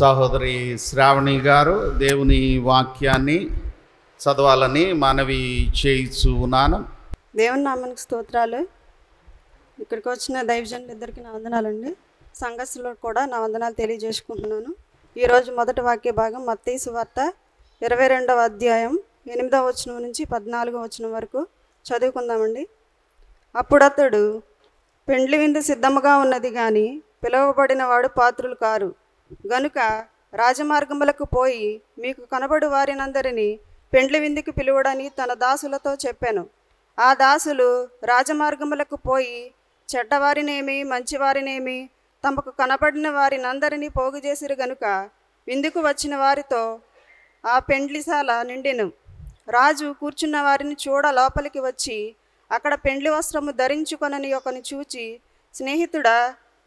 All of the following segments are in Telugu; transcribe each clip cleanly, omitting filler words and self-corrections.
సహోదరి శ్రావణి గారు దేవుని వాక్యాన్ని చదవాలని మనవి చేయిచు ఉన్నాను. దేవుని నామానికి స్తోత్రాలు. ఇక్కడికి వచ్చిన దైవజనులిద్దరికీ నా వందనాలండి. సంఘస్థులకు కూడా నా వందనాలు తెలియజేసుకుంటున్నాను. ఈరోజు మొదటి వాక్య భాగం మత్తయి సువార్త 22వ అధ్యాయం 8వ వచనం నుంచి 14వ వచనం వరకు చదువుకుందామండి. అప్పుడతడు, పెండ్లి విందు సిద్ధముగా ఉన్నది కానీ పిలువబడిన వాడు పాత్రులు కారు గనుక రాజమార్గములకు పోయి మీకు కనబడు వారినందరినీ పెండ్లి విందుకు పిలువడని తన దాసులతో చెప్పాను. ఆ దాసులు రాజమార్గములకు పోయి చెడ్డవారినేమి మంచివారినేమి తమకు కనబడిన వారినందరినీ పోగు చేసిరు గనుక విందుకు వచ్చిన వారితో ఆ పెండ్లిశాల నిండెను. రాజు కూర్చున్న వారిని చూడ లోపలికి వచ్చి అక్కడ పెండ్లి వస్త్రము ధరించుకొనని ఒకని చూచి, స్నేహితుడా,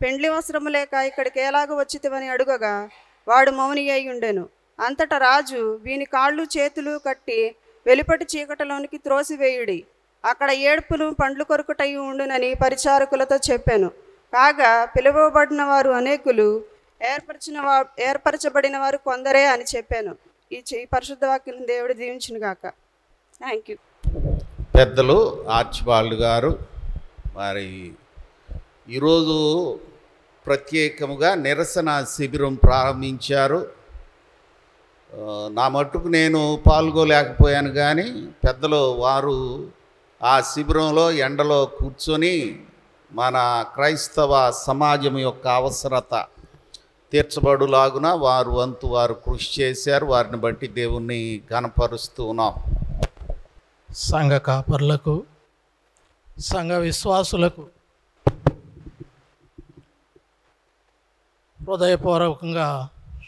పెండ్లి వస్త్రము లేక ఇక్కడికి ఎలాగ వచ్చితివని అడుగగా వాడు మౌని అయి ఉండెను. అంతటా రాజు, వీని కాళ్ళు చేతులు కట్టి వెలుపటి చీకటిలోనికి త్రోసివేయుడి, అక్కడ ఏడుపును పండ్లు కొరుకుటయి ఉండునని పరిచారకులతో చెప్పాను. కాగా పిలువబడిన వారు అనేకులు, ఏర్పరచబడిన వారు కొందరే అని చెప్పాను. ఈ పరిశుద్ధ వాక్యం దేవుడు దీవించును గాక. Thank you. పెద్దలు ఆర్చిబాల్డ్ గారు మరి ఈరోజు ప్రత్యేకముగా నిరసన శిబిరం ప్రారంభించారు. నా మట్టుకు నేను పాల్గొలేకపోయాను, కానీ పెద్దలు వారు ఆ శిబిరంలో ఎండలో కూర్చొని మన క్రైస్తవ సమాజం యొక్క అవసరత తీర్చబడులాగున వారు వంతు వారు కృషి చేశారు. వారిని బట్టి దేవుణ్ణి ఘనపరుస్తూ ఉన్నాం. సంఘ కాపర్లకు, సంఘ విశ్వాసులకు హృదయపూర్వకంగా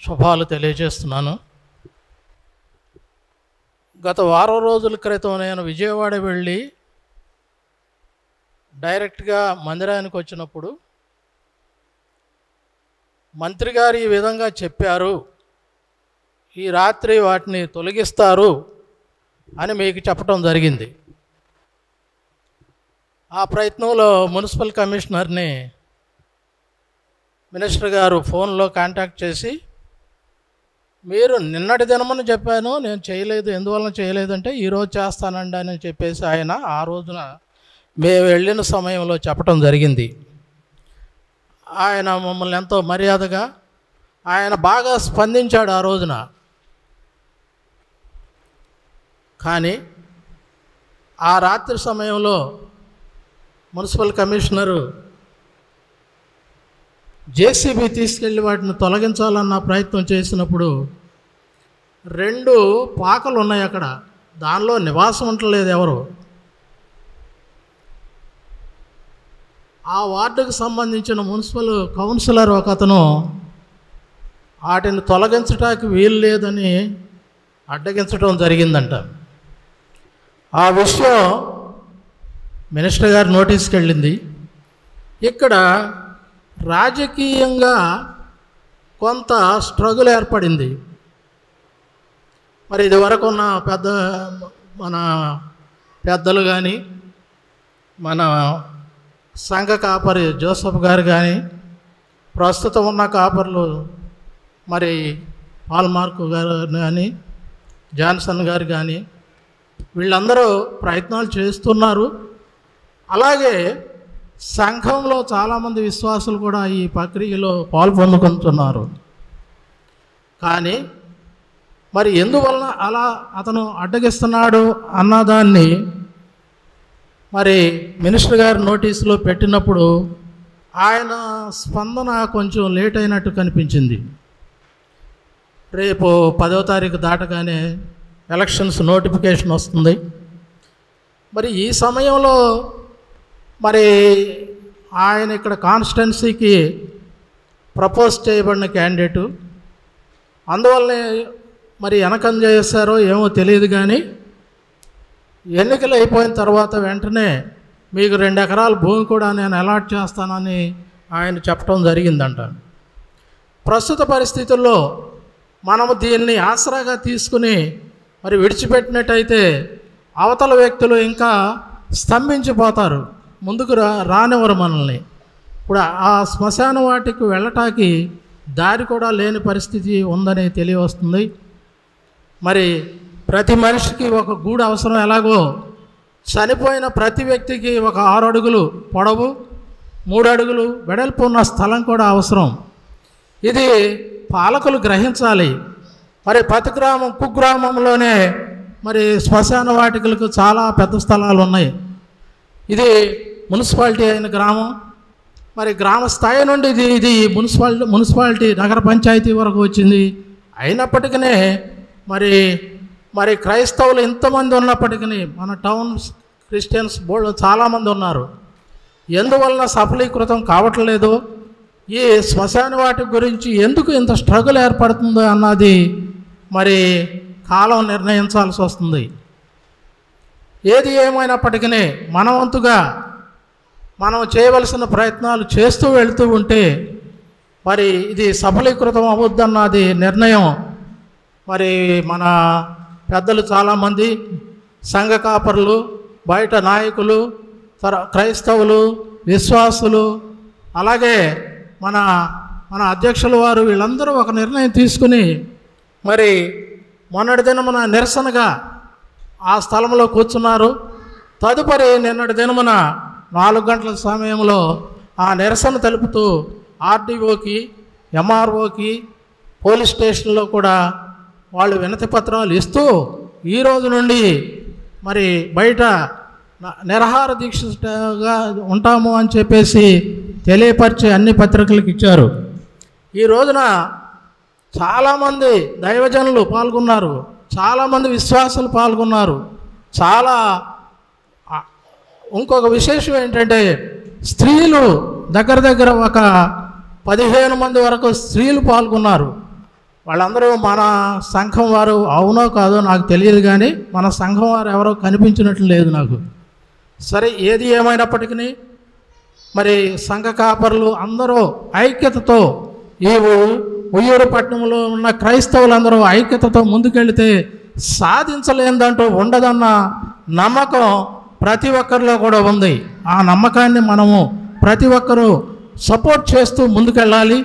శుభాలు తెలియజేస్తున్నాను. గత వారం రోజుల క్రితం నేను విజయవాడ వెళ్ళి డైరెక్ట్గా మందిరానికి వచ్చినప్పుడు మంత్రి గారు ఈ విధంగా చెప్పారు, ఈ రాత్రి వాటిని తొలగిస్తారు అని మీకు చెప్పడం జరిగింది. ఆ ప్రయత్నంలో మున్సిపల్ కమిషనర్ని మినిస్టర్ గారు ఫోన్లో కాంటాక్ట్ చేసి, మీరు నిన్నటి దినమని చెప్పాను, నేను చేయలేదు, ఎందువలన చేయలేదంటే ఈరోజు చేస్తానండి అని చెప్పేసి ఆయన ఆ రోజున మేము వెళ్ళిన సమయంలో చెప్పడం జరిగింది. ఆయన మమ్మల్ని ఎంతో మర్యాదగా ఆయన బాగా స్పందించాడు ఆ రోజున. కానీ ఆ రాత్రి సమయంలో మున్సిపల్ కమిషనరు జేసీబీ తీసుకెళ్ళి వాటిని తొలగించాలన్న ప్రయత్నం చేసినప్పుడు 2 పాకలు ఉన్నాయి అక్కడ, దానిలో నివాసం ఉండలేదు ఎవరు. ఆ వార్డుకు సంబంధించిన మున్సిపల్ కౌన్సిలర్ ఒక అతను వాటిని తొలగించడానికి వీలు లేదని అడ్డగించడం జరిగిందంట. ఆ విషయం మినిస్టర్ గారి నోటీస్కి వెళ్ళింది. ఇక్కడ రాజకీయంగా కొంత స్ట్రగుల్ ఏర్పడింది. మరి ఇదివరకు ఉన్న మన పెద్దలు కానీ, మన సంఘ కాపరి జోసఫ్ గారు కానీ, ప్రస్తుతం ఉన్న కాపర్లు మరి పాల్మార్కు గారు కానీ, జాన్సన్ గారు కానీ, వీళ్ళందరూ ప్రయత్నాలు చేస్తున్నారు. అలాగే సంఘంలో చాలామంది విశ్వాసులు కూడా ఈ ప్రక్రియలో పాల్పొందుకుంటున్నారు. కానీ మరి ఎందువలన అలా అతను అడ్డగిస్తున్నాడు అన్నదాన్ని మరి మినిస్టర్ గారి నోటీసులో పెట్టినప్పుడు ఆయన స్పందన కొంచెం లేట్ అయినట్టు కనిపించింది. రేపు 10వ తారీఖు దాటగానే ఎలక్షన్స్ నోటిఫికేషన్ వస్తుంది. మరి ఈ సమయంలో మరి ఆయన ఇక్కడ కాన్స్టిట్యున్సీకి ప్రపోజ్ చేయబడిన క్యాండిడేటు, అందువల్లనే మరి వెనకం చేశారో ఏమో తెలియదు, కానీ ఎన్నికలు అయిపోయిన తర్వాత వెంటనే మీకు 2 ఎకరాల భూమి కూడా నేను అలాట్ చేస్తానని ఆయన చెప్పడం జరిగిందంట. ప్రస్తుత పరిస్థితుల్లో మనము దీన్ని ఆసరాగా తీసుకుని మరి విడిచిపెట్టినట్టయితే అవతల వ్యక్తులు ఇంకా స్తంభించిపోతారు, ముందుకు రానివ్వరు మనల్ని. ఇప్పుడు ఆ శ్మశాన వాటికి వెళ్ళటానికి దారి కూడా లేని పరిస్థితి ఉందని తెలియవస్తుంది. మరి ప్రతి మనిషికి ఒక గూడు అవసరం. ఎలాగో చనిపోయిన ప్రతి వ్యక్తికి ఒక 6 అడుగులు పొడవు 3 అడుగులు వెడల్పు ఉన్న స్థలం కూడా అవసరం. ఇది పాలకులు గ్రహించాలి. మరి ప్రతి గ్రామం కుగ్రామంలోనే మరి శ్మశాన వాటికలకు చాలా పెద్ద స్థలాలు ఉన్నాయి. ఇది మున్సిపాలిటీ అయిన గ్రామం. మరి గ్రామ స్థాయి నుండి ఇది మున్సిపాలిటీ నగర పంచాయతీ వరకు వచ్చింది. అయినప్పటికీ మరి క్రైస్తవులు ఇంతమంది ఉన్నప్పటికీ మన టౌన్ క్రిస్టియన్స్ చాలామంది ఉన్నారు. ఎందువలన సఫలీకృతం కావట్లేదు, ఈ శ్మశాన వాటి గురించి ఎందుకు ఇంత స్ట్రగుల్ ఏర్పడుతుందో అన్నది మరి కాలం నిర్ణయించాల్సి వస్తుంది. ఏది ఏమైనప్పటికీ మన వంతుగా మనం చేయవలసిన ప్రయత్నాలు చేస్తూ వెళుతూ ఉంటే మరి ఇది సఫలీకృతం అవుద్దన్నది నిర్ణయం. మరి మన పెద్దలు చాలామంది సంఘ కాపరులు, బయట నాయకులు, క్రైస్తవులు, విశ్వాసులు, అలాగే మన అధ్యక్షుల వారు వీళ్ళందరూ ఒక నిర్ణయం తీసుకుని మరి మొన్నటి దినమున నిరసనగా ఆ స్థలంలో కూర్చున్నారు. తదుపరి నిన్నటి దినమున 4 గంటల సమయంలో ఆ నిరసన తెలుపుతూ ఆర్డీఓకి, ఎంఆర్ఓకి, పోలీస్ స్టేషన్లో కూడా వాళ్ళు వినతి పత్రాలు ఇస్తూ ఈ రోజు నుండి మరి బయట నిరాహార దీక్షగా ఉంటాము అని చెప్పేసి తెలియపరిచి అన్ని పత్రికలకు ఇచ్చారు. ఈ రోజున చాలామంది దైవజనులు పాల్గొన్నారు, చాలామంది విశ్వాసులు పాల్గొన్నారు. ఇంకొక విశేషం ఏంటంటే స్త్రీలు దగ్గర ఒక 15 మంది వరకు స్త్రీలు పాల్గొన్నారు. వాళ్ళందరూ మన సంఘం వారు అవునో కాదో నాకు తెలియదు, కానీ మన సంఘం వారు ఎవరో కనిపించినట్లు లేదు నాకు. సరే, ఏది ఏమైనప్పటికీ మరి సంఘ కాపరులు అందరూ ఐక్యతతో ఈ ఉయ్యూరు పట్టణంలో ఉన్న క్రైస్తవులందరూ ఐక్యతతో ముందుకెళ్తే సాధించలేదంటూ ఉండదన్న నమ్మకం ప్రతి ఒక్కరిలో కూడా ఉంది. ఆ నమ్మకాన్ని మనము ప్రతి ఒక్కరూ సపోర్ట్ చేస్తూ ముందుకెళ్ళాలి.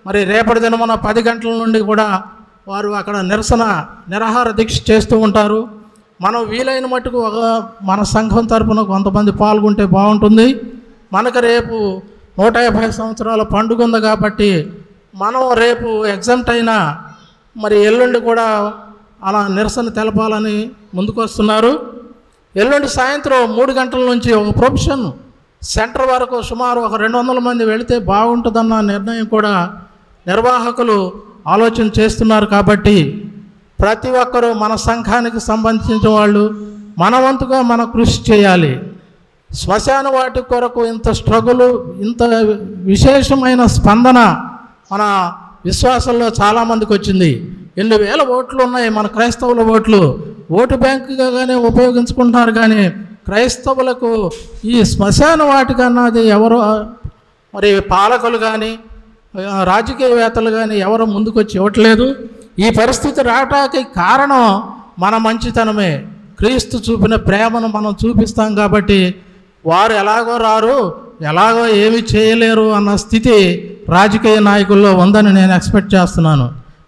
మరి రేపటి దినమున 10 గంటల నుండి కూడా వారు అక్కడ నిరాహార దీక్ష చేస్తూ ఉంటారు. మనం వీలైన మట్టుకు మన సంఘం తరపున కొంతమంది పాల్గొంటే బాగుంటుంది. మనకు రేపు 150 సంవత్సరాల పండుగ ఉంది కాబట్టి మనం రేపు ఎగ్జామ్ట్ అయినా మరి ఎల్లుండి కూడా అలా నిరసన తెలపాలని ముందుకు వస్తున్నారు. ఎల్లుండి సాయంత్రం 3 గంటల నుంచి ఒక ప్రొఫెషన్ సెంటర్ వరకు సుమారు ఒక 200 మంది వెళితే బాగుంటుందన్న నిర్ణయం కూడా నిర్వాహకులు ఆలోచన చేస్తున్నారు. కాబట్టి ప్రతి ఒక్కరూ మన సంఘానికి సంబంధించిన వాళ్ళు మన వంతుగా మనం కృషి చేయాలి. శ్మశాన వాటి కొరకు ఇంత స్ట్రగులు, ఇంత విశేషమైన స్పందన మన విశ్వాసంలో చాలామందికి వచ్చింది. ఎన్ని వేల ఓట్లు ఉన్నాయి మన క్రైస్తవుల ఓట్లు. ఓటు బ్యాంకుగానే ఉపయోగించుకుంటున్నారు, కానీ క్రైస్తవులకు ఈ శ్మశాన వాటిక అన్నది ఎవరు మరి పాలకులు కానీ రాజకీయవేత్తలు కానీ ఎవరు ముందుకొచ్చి ఇవ్వట్లేదు. ఈ పరిస్థితి రావటానికి కారణం మన మంచితనమే. క్రీస్తు చూపిన ప్రేమను మనం చూపిస్తాం కాబట్టి వారు ఎలాగో రారు, ఎలాగో ఏమి చేయలేరు అన్న స్థితి రాజకీయ నాయకుల్లో ఉందని నేను ఎక్స్పెక్ట్ చేస్తున్నాను.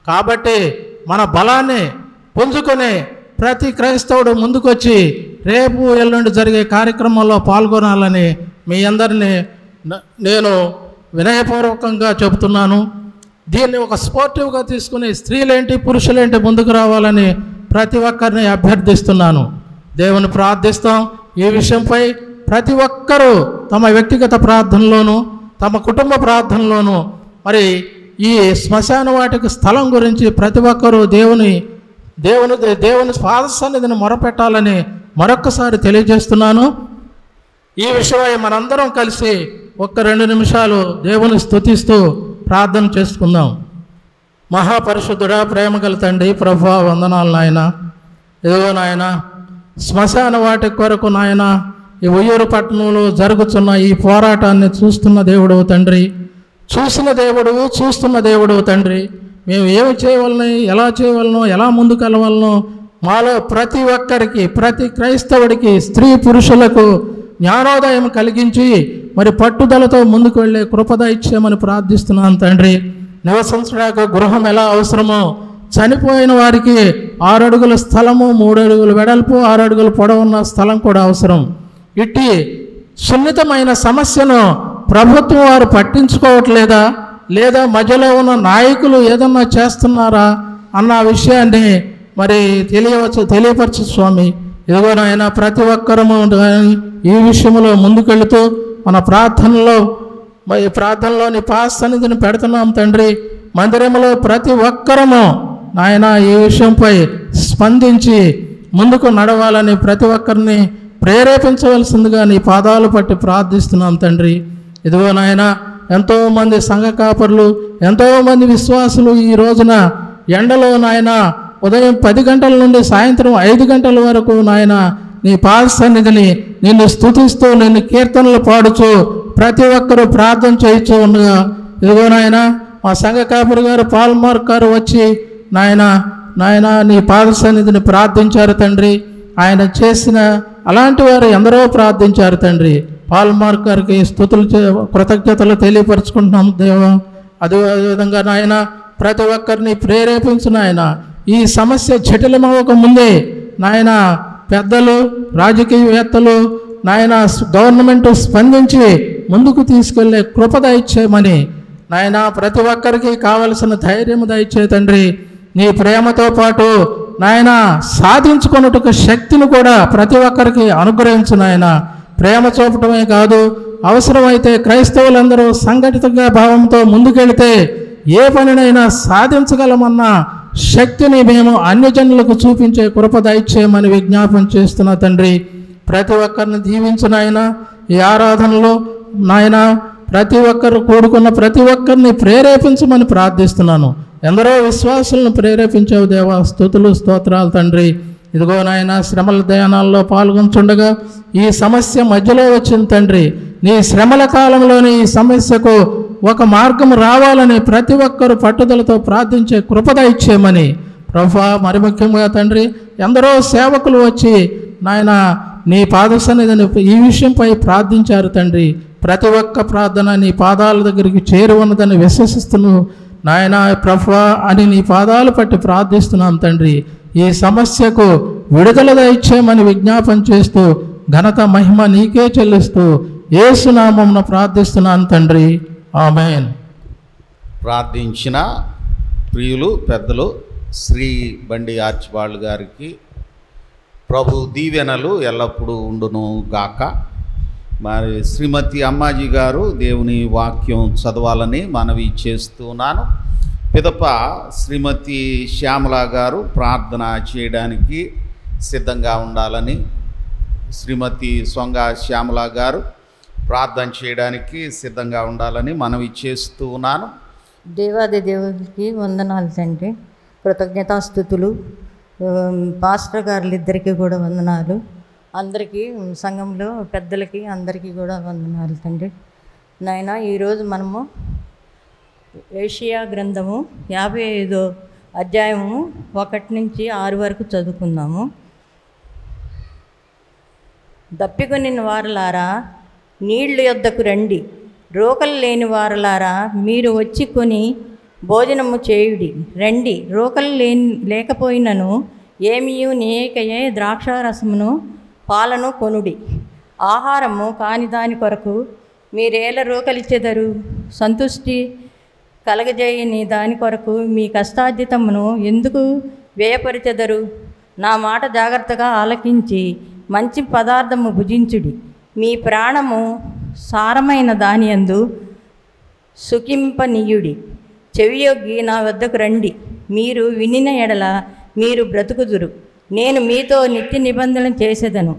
కాబట్టి మన బలాన్ని పుంజుకొని ప్రతి క్రైస్తవుడు ముందుకొచ్చి రేపు ఎల్లుండి జరిగే కార్యక్రమంలో పాల్గొనాలని మీ అందరినీ నేను వినయపూర్వకంగా చెబుతున్నాను. దీన్ని ఒక స్పోర్టివ్గా తీసుకుని స్త్రీలేంటి పురుషులేంటి ముందుకు రావాలని ప్రతి ఒక్కరిని అభ్యర్థిస్తున్నాను. దేవుని ప్రార్థిస్తాం. ఈ విషయంపై ప్రతి ఒక్కరూ తమ వ్యక్తిగత ప్రార్థనలోనూ తమ కుటుంబ ప్రార్థనలోనూ మరి ఈ శ్మశాన వాటికి స్థలం గురించి ప్రతి ఒక్కరూ దేవుని పాద సన్నిధిని మొరపెట్టాలని మరొక్కసారి తెలియజేస్తున్నాను. ఈ విషయమై మనందరం కలిసి 1-2 నిమిషాలు దేవుని స్తుతిస్తూ ప్రార్థన చేసుకుందాం. మహాపరిశుద్ధుడా, ప్రేమగల తండ్రి, ప్రభువా, వందనాలు నాయన. ఇదిగో నాయన, శ్మశాన వాటి కొరకు నాయన ఈ ఉయ్యూరు పట్టణంలో జరుగుతున్న ఈ పోరాటాన్ని చూస్తున్న దేవుడు తండ్రి, చూస్తున్న దేవుడు తండ్రి. మేము ఏమి చేయవలనో, ఎలా చేయవలనో, ఎలా ముందుకు వెళ్ళవలనో మాలో ప్రతి ఒక్కరికి, ప్రతి క్రైస్తవుడికి, స్త్రీ పురుషులకు జ్ఞానోదయం కలిగించి మరి పట్టుదలతో ముందుకు వెళ్ళే కృపద ఇచ్చేమని ప్రార్థిస్తున్నాను తండ్రి. నివసించడానికి గృహం ఎలా అవసరమో చనిపోయిన వారికి 6 అడుగుల స్థలము, 3 అడుగుల వెడల్పు, 6 అడుగుల పొడవున్న స్థలం కూడా అవసరం. ఇట్టి సున్నితమైన సమస్యను ప్రభుత్వం వారు పట్టించుకోవట్లేదా, లేదా మధ్యలో ఉన్న నాయకులు ఏదన్నా చేస్తున్నారా అన్న విషయాన్ని మరి తెలియపరచు స్వామి. ఇదిగోనైనా ప్రతి ఒక్కరము ఈ విషయంలో ముందుకెళ్తూ మన ప్రార్థనలోని సన్నిధిని పెడుతున్నాం తండ్రి. మందిరంలో ప్రతి ఒక్కరము నాయన ఈ విషయంపై స్పందించి ముందుకు నడవాలని ప్రతి ఒక్కరిని ప్రేరేపించవలసిందిగా నీ పాదాలు పట్టి ప్రార్థిస్తున్నాం తండ్రి. ఇదిగో నాయన ఎంతోమంది సంఘ కాపరులు, ఎంతోమంది విశ్వాసులు ఈ రోజున ఎండలో నాయన ఉదయం 10 గంటల నుండి సాయంత్రం 5 గంటల వరకు నాయన నీ పాద సన్నిధిని నిన్ను స్తుతిస్తూ నిన్ను కీర్తనలు పాడుచూ ప్రతి ఒక్కరూ ప్రార్థన చేయించు ఉండగా ఇదిగో నాయన మా సంఘ కాపరి గారు పాల్మార్క్ గారు వచ్చి నాయన నీ పాద సన్నిధిని ప్రార్థించారు తండ్రి. ఆయన చేసిన అలాంటి వారు ఎందరో ప్రార్థించారు తండ్రి. పాల్మార్క్ గారికి కృతజ్ఞతలు తెలియపరుచుకుంటున్నాం దేవా. అదేవిధంగా నాయన ప్రతి ఒక్కరిని ప్రేరేపించు నాయన. ఈ సమస్య జటిలమవ్వక ముందే నాయన పెద్దలు, రాజకీయవేత్తలు నాయన గవర్నమెంట్ స్పందించి ముందుకు తీసుకెళ్లే కృప దయచేయమని నాయన ప్రతి ఒక్కరికి కావలసిన ధైర్యం దయచే తండ్రి. నీ ప్రేమతో పాటు నాయన సాధించుకున్నట్టుకు శక్తిని కూడా ప్రతి ఒక్కరికి అనుగ్రహించు నాయన. ప్రేమ చూపటమే కాదు, అవసరమైతే క్రైస్తవులందరూ సంఘటితంగా భావంతో ముందుకెళ్తే ఏ పనినైనా సాధించగలమన్న శక్తిని మేము అన్యజనులకు చూపించే కృప దయచేయమని విజ్ఞాపన చేస్తున్నా తండ్రి. ప్రతి ఒక్కరిని దీవించు నాయన. ఈ ఆరాధనలో నాయన ప్రతి ఒక్కరు కూడుకున్న ప్రతి ఒక్కరిని ప్రేరేపించమని ప్రార్థిస్తున్నాను. ఎందరో విశ్వాసులను ప్రేరేపించావు దేవా. స్తుతులు స్తోత్రాలు తండ్రి. ఇదిగో నాయన శ్రమల దయానాల్లో పాల్గొంచుండగా ఈ సమస్య మధ్యలో వచ్చింది తండ్రి. నీ శ్రమల కాలంలోని ఈ సమస్యకు ఒక మార్గం రావాలని ప్రతి ఒక్కరు పట్టుదలతో ప్రార్థించే కృపద ఇచ్చేయమని ప్రభువా. మరి ముఖ్యంగా తండ్రి ఎందరో సేవకులు వచ్చి నాయన నీ పాద సన్నిధిని ఈ విషయంపై ప్రార్థించారు తండ్రి. ప్రతి ఒక్క ప్రార్థన నీ పాదాల దగ్గరికి చేరి ఉన్నదని విశ్వసిస్తున్నాను నాయన ప్రభువా అని నీ పాదాలు పట్టి ప్రార్థిస్తున్నాం తండ్రి. ఈ సమస్యకు విడుదల దయచేయమని విజ్ఞాపన చేస్తూ ఘనత మహిమ నీకే చెల్లిస్తూ యేసు నామమున ప్రార్థిస్తున్నాను తండ్రి. ఆమేన్. ప్రార్థించిన ప్రియులు పెద్దలు శ్రీ బండి ఆర్చిబాళ్ళు గారికి ప్రభు దీవెనలు ఎల్లప్పుడూ ఉండును గాక. మరి శ్రీమతి అమ్మాజీ గారు దేవుని వాక్యం చదవాలని మనవి చేస్తున్నాను. పిదప శ్రీమతి శ్యామల గారు ప్రార్థన చేయడానికి సిద్ధంగా ఉండాలని, శ్రీమతి సొంగ శ్యామల గారు ప్రార్థన చేయడానికి సిద్ధంగా ఉండాలని మనవి చేస్తున్నాను. దేవాది దేవుడికి వందనాలు తండ్రి. కృతజ్ఞతాస్తుతులు. పాస్టర్ గారులిద్దరికీ కూడా వందనాలు. అందరికీ సంఘంలో పెద్దలకి అందరికీ కూడా వందనాలు తండ్రి. నాయన ఈరోజు మనము ఏషియా గ్రంథము 55వ అధ్యాయము 1 నుంచి 6 వరకు చదువుకుందాము. దప్పికొనిన వారలారా నీళ్లు యొద్దకు రండి, రోకలు లేని వారలారా మీరు వచ్చి కొని భోజనము చేయుడి. రండి, రోకలు లేకపోయినను ఏమియు నేకయే ద్రాక్షారసమును పాలను కొనుడి. ఆహారము కాని దాని కొరకు మీరేల రోకలిచ్చెదరు? సంతుష్టి కలగజేయని దాని కొరకు మీ కష్టార్జితమును ఎందుకు వ్యయపరిచెదరు? నా మాట జాగ్రత్తగా ఆలకించి మంచి పదార్థము భుజించుడి. మీ ప్రాణము సారమైన దానియందు సుఖింపనీయుడి. చెవియొగ్గి నా వద్దకు రండి, మీరు వినిన ఎడల మీరు బ్రతుకుదురు. నేను మీతో నిత్య నిబంధన చేసేదను.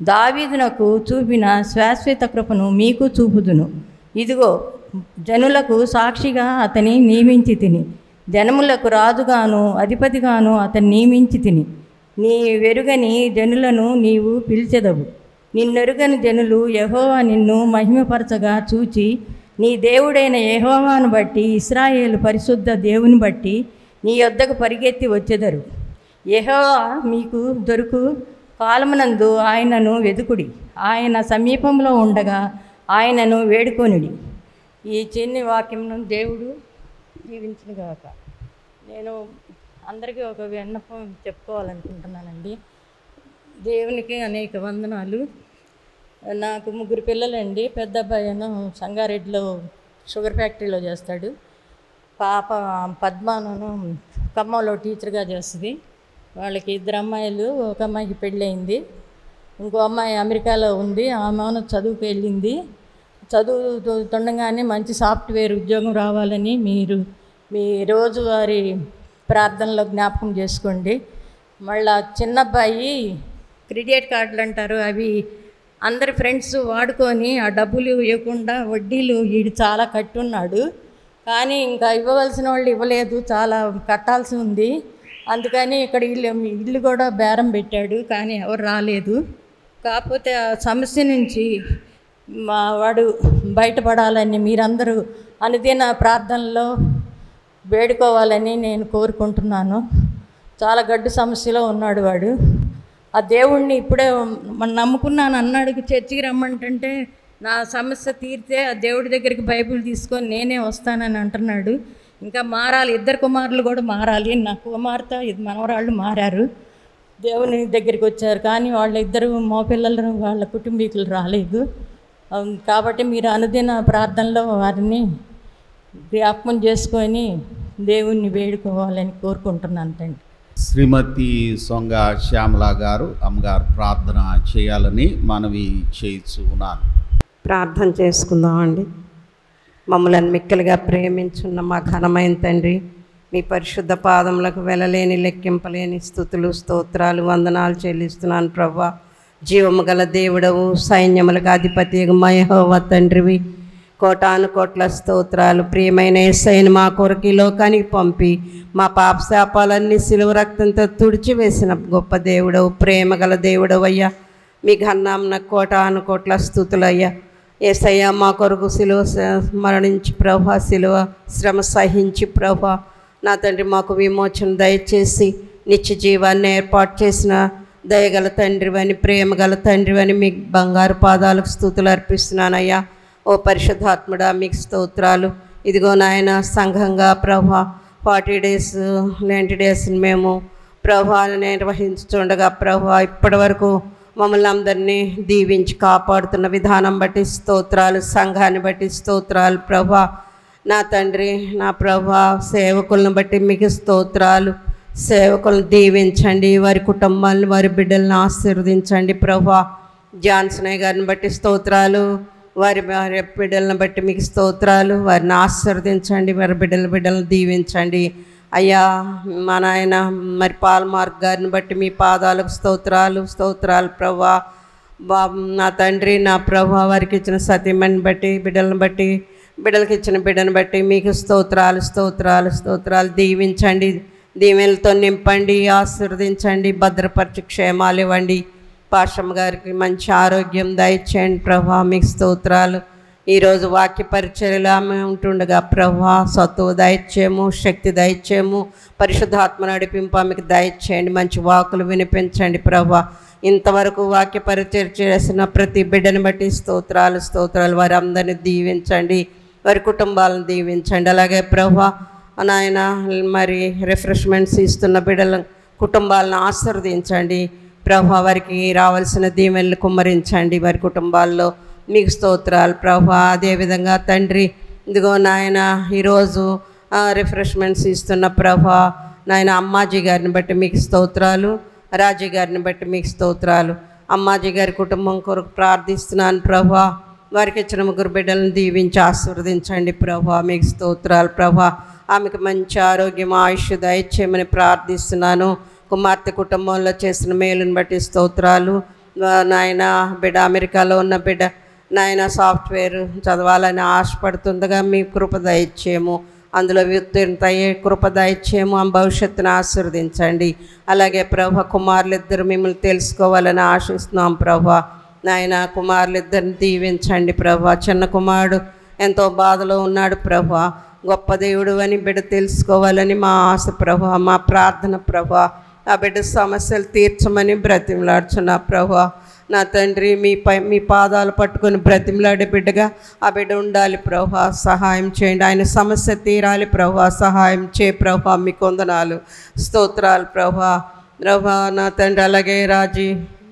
దావీదునకు చూపిన శాశ్వత కృపను మీకు చూపుదును. ఇదిగో జనులకు సాక్షిగా అతని నియమించి తిని, జనములకు రాజుగాను అధిపతిగాను అతని నియమించి తిని. నీ వెరుగని జనులను నీవు పిలిచెదవు. నిన్నెరుగని జనులు యెహోవా నిన్ను మహిమపరచగా చూచి, నీ దేవుడైన యెహోవాను బట్టి, ఇశ్రాయేలు పరిశుద్ధ దేవుని బట్టి నీ యొద్దకు పరిగెత్తి వచ్చెదరు. యెహోవా మీకు దొరుకు కాలమునందు ఆయనను వెదుకుడి. ఆయన సమీపంలో ఉండగా ఆయనను వేడుకొనుడి. ఈ చిన్ని వాక్యమును దేవుడు దీవించిన గాక. నేను అందరికీ ఒక విన్నపం చెప్పుకోవాలనుకుంటున్నానండి. దేవునికి అనేక వందనాలు. నాకు 3 పిల్లలండి. పెద్ద అబ్బాయి ఏమో సంగారెడ్డిలో షుగర్ ఫ్యాక్టరీలో చేస్తాడు. పాప పద్మాను ఖమ్మంలో టీచర్గా చేస్తుంది. వాళ్ళకి 2 అమ్మాయిలు, ఒక అమ్మాయికి పెళ్ళయింది, ఇంకో అమ్మాయి అమెరికాలో ఉంది. ఆమె చదువుకు వెళ్ళింది. చదువుతుండగానే మంచి సాఫ్ట్వేర్ ఉద్యోగం రావాలని మీరు మీ రోజువారీ ప్రార్థనలో జ్ఞాపకం చేసుకోండి. మళ్ళా చిన్న అబ్బాయి క్రెడిట్ కార్డులు అంటారు, అవి అందరి ఫ్రెండ్స్ వాడుకొని ఆ డబ్బులు ఇవ్వకుండా వడ్డీలు వీడు చాలా కట్టున్నాడు. కానీ ఇంకా ఇవ్వవలసిన వాళ్ళు ఇవ్వలేదు, చాలా కట్టాల్సి ఉంది. అందుకని ఇక్కడ ఇల్లు కూడా బేరం పెట్టాడు, కానీ ఎవరు రాలేదు. కాకపోతే ఆ సమస్య నుంచి మా వాడు బయటపడాలని మీరందరూ అనుదిన ప్రార్థనలో వేడుకోవాలని నేను కోరుకుంటున్నాను. చాలా గడ్డు సమస్యలో ఉన్నాడు వాడు. ఆ దేవుణ్ణి ఇప్పుడే మనం నమ్ముకున్నాను అన్నాడు, చర్చికి రమ్మంటే నా సమస్య తీరితే ఆ దేవుడి దగ్గరికి బైబిల్ తీసుకొని నేనే వస్తానని అంటున్నాడు. ఇంకా మారాలి, 2 కుమారులు కూడా మారాలి. నా కుమార్తె మనవరాళ్ళు మారారు, దేవుని దగ్గరికి వచ్చారు. కానీ వాళ్ళిద్దరూ మోపిల్లలు వాళ్ళ కుటుంబీకులు రాలేదు. కాబట్టి మీరు అనుదిన ప్రార్థనలో వారిని జ్ఞాపకం చేసుకొని దేవుణ్ణి వేడుకోవాలని కోరుకుంటున్నాను తండ్రి. శ్రీమతి సొంగ శ్యామల గారు అమ్మగారు ప్రార్థన చేయాలని మనవి చేయించు ఉన్నాను. ప్రార్థన చేసుకుందామండి. మమ్మల్ని మిక్కలుగా ప్రేమించున్న మా ఘనమైన తండ్రి, మీ పరిశుద్ధ పాదములకు వెళ్ళలేని లెక్కింపలేని స్తుతులు స్తోత్రాలు వందనాలు చెల్లిస్తున్నాను ప్రభువా. జీవము గల దేవుడవు, సైన్యములకు అధిపతి యెహోవా తండ్రివి, కోటాను కోట్ల స్తోత్రాలు. ప్రియమైన యేసయ్యను మా కొరకు ఈ లోకానికి పంపి మా పాప శాపాలన్నీ సిలువ రక్తంతో తుడిచివేసిన గొప్ప దేవుడవు, ప్రేమ గల దేవుడవు అయ్యా. మీ ఘన్నాంన కోటాను కోట్ల స్తుతులయ్యా. యేసయ్య మా కొరకు సిలువ మరణించి ప్రభా, సిలువ శ్రమ సహించి ప్రభా నా తండ్రి మాకు విమోచన దయచేసి నిత్య జీవాన్ని ఏర్పాటు చేసిన దయగల తండ్రివని, ప్రేమ గల తండ్రివని మీ బంగారు పాదాలకు స్తుతులు అర్పిస్తున్నానయ్యా. ఓ పరిశుద్ధాత్ముడా మీకు స్తోత్రాలు. ఇదిగో నాయన సంఘంగా ప్రభా 40 డేస్ 90 డేస్ మేము ప్రభాను నిర్వహించుండగా ప్రభా ఇప్పటి వరకు మమ్మల్ని అందరినీ దీవించి కాపాడుతున్న విధానం బట్టి స్తోత్రాలు, సంఘాన్ని బట్టి స్తోత్రాలు ప్రభా. నా తండ్రి నా ప్రభా సేవకులను బట్టి మీకు స్తోత్రాలు. సేవకులను దీవించండి, వారి కుటుంబాలను వారి బిడ్డలను ఆశీర్వదించండి ప్రభా. జాన్సనయ్య గారిని బట్టి స్తోత్రాలు, వారి బిడ్డలను బట్టి మీకు స్తోత్రాలు. వారిని ఆశీర్వదించండి, వారి బిడ్డలను దీవించండి అయ్యా. మా నాయన మరి పాల్మార్క్ గారిని బట్టి మీ పాదాలకు స్తోత్రాలు ప్రభా. నా తండ్రి నా ప్రభా వారికి ఇచ్చిన సతీమణిని బట్టి బిడ్డలకు ఇచ్చిన బిడ్డను బట్టి మీకు స్తోత్రాలు. దీవించండి, దీవెనలతో నింపండి, ఆశీర్వదించండి, భద్రపరిచి క్షేమాలు ఇవ్వండి. పాషమ్మ గారికి మంచి ఆరోగ్యం దయచేయండి ప్రభా, మీకు స్తోత్రాలు. ఈరోజు వాక్య పరిచర్యలో ఆమె ఉంటుండగా ప్రభా సత్తువ దయచేయము, శక్తి దయచేయము, పరిశుద్ధాత్మ నడిపింపు ఆమెకు దయచేయండి, మంచి వాకులు వినిపించండి ప్రభా. ఇంతవరకు వాక్య పరిచర్య చేసిన ప్రతి బిడ్డని బట్టి స్తోత్రాలు. వారి అందరినీ దీవించండి, వారి కుటుంబాలను దీవించండి. అలాగే ప్రభా నాయన మరి రిఫ్రెష్మెంట్స్ ఇస్తున్న బిడ్డల కుటుంబాలను ఆశీర్వదించండి ప్రభా. వారికి రావాల్సిన దీవెనలు కుమ్మరించండి వారి కుటుంబాల్లో, మీకు స్తోత్రాలు ప్రభా. అదేవిధంగా తండ్రి ఇదిగో నాయన ఈరోజు రిఫ్రెష్మెంట్స్ ఇస్తున్న ప్రభా నాయన అమ్మాజీ గారిని బట్టి మీకు స్తోత్రాలు, రాజీ గారిని బట్టి మీకు స్తోత్రాలు. అమ్మాజీ గారి కుటుంబం కొరకు ప్రార్థిస్తున్నాను ప్రభా. వారికి ఇచ్చిన 3 బిడ్డలను దీవించి ఆశీర్వదించండి ప్రభా, మీకు స్తోత్రాలు ప్రభా. ఆమెకు మంచి ఆరోగ్యం ఆయుష్ దయచేయమని ప్రార్థిస్తున్నాను. కుమార్తె కుటుంబంలో చేసిన మేలుని బట్టి స్తోత్రాలు నాయన. బిడ్డ అమెరికాలో ఉన్న బిడ్డ నాయన సాఫ్ట్వేర్ చదవాలని ఆశపడుతుండగా మీ కృప దయచేయము, అందులో ఉత్తీర్ణత అయ్యే కృప దయచేయము, ఆ భవిష్యత్తును ఆశీర్వదించండి. అలాగే ప్రభా కుమారులిద్దరు మిమ్మల్ని తెలుసుకోవాలని ఆశిస్తున్నాం ప్రభా. నాయన కుమారులిద్దరిని దీవించండి ప్రభా. చిన్న కుమారుడు ఎంతో బాధలో ఉన్నాడు ప్రభా, గొప్ప దేవుడు అని బిడ్డ తెలుసుకోవాలని మా ఆశ ప్రభా, మా ప్రార్థన ప్రభా. ఆ బిడ్డ సమస్యలు తీర్చమని బ్రతిమలాడుచున్నా ప్రభా. నా తండ్రి మీ పాదాలు పట్టుకొని బ్రతిమలాడే బిడ్డగా ఆ బిడ్డ ఉండాలి ప్రభా. సహాయం చేయండి. ఆయన సమస్య తీరాలి ప్రభా. సహాయం చే ప్రభా. మీకు వందనాలు, స్తోత్రాలు ప్రభా. నా తండ్రి అలాగే రాజీ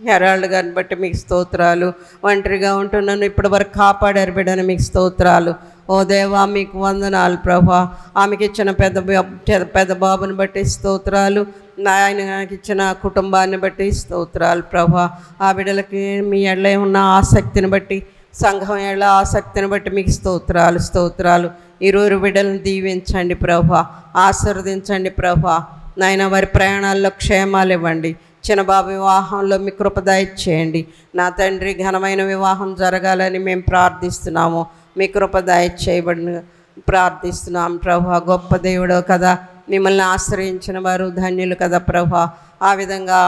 హెరాల్డ్ గారిని బట్టి మీకు స్తోత్రాలు. ఒంటరిగా ఉంటున్నాను, ఇప్పటి వరకు కాపాడారు బిడ్డను, మీకు స్తోత్రాలు. ఓ దేవా మీకు వందనాలు ప్రభా. ఆమెకి ఇచ్చిన పెద్ద బాబుని బట్టి స్తోత్రాలు. ఆయనకి ఇచ్చిన కుటుంబాన్ని బట్టి స్తోత్రాలు ప్రభా. ఆ బిడ్డలకి మీ ఎడల ఉన్న ఆసక్తిని బట్టి, సంఘం ఎడల ఆసక్తిని బట్టి మీకు స్తోత్రాలు. ఇరువురు బిడ్డలను దీవించండి ప్రభా, ఆశీర్వదించండి ప్రభా. నాయన వారి ప్రయాణాల్లో క్షేమాలు ఇవ్వండి. చిన్నబాబు వివాహంలో మీ కృప దయచేయండి. నా తండ్రి ఘనమైన వివాహం జరగాలని మేము ప్రార్థిస్తున్నాము. మీ కృప దయచేయబడిన ప్రార్థిస్తున్నాం ప్రభా. గొప్ప దేవుడో కదా, మిమ్మల్ని ఆశ్రయించిన వారు ధన్యులు కదా ప్రభా. ఆ విధంగా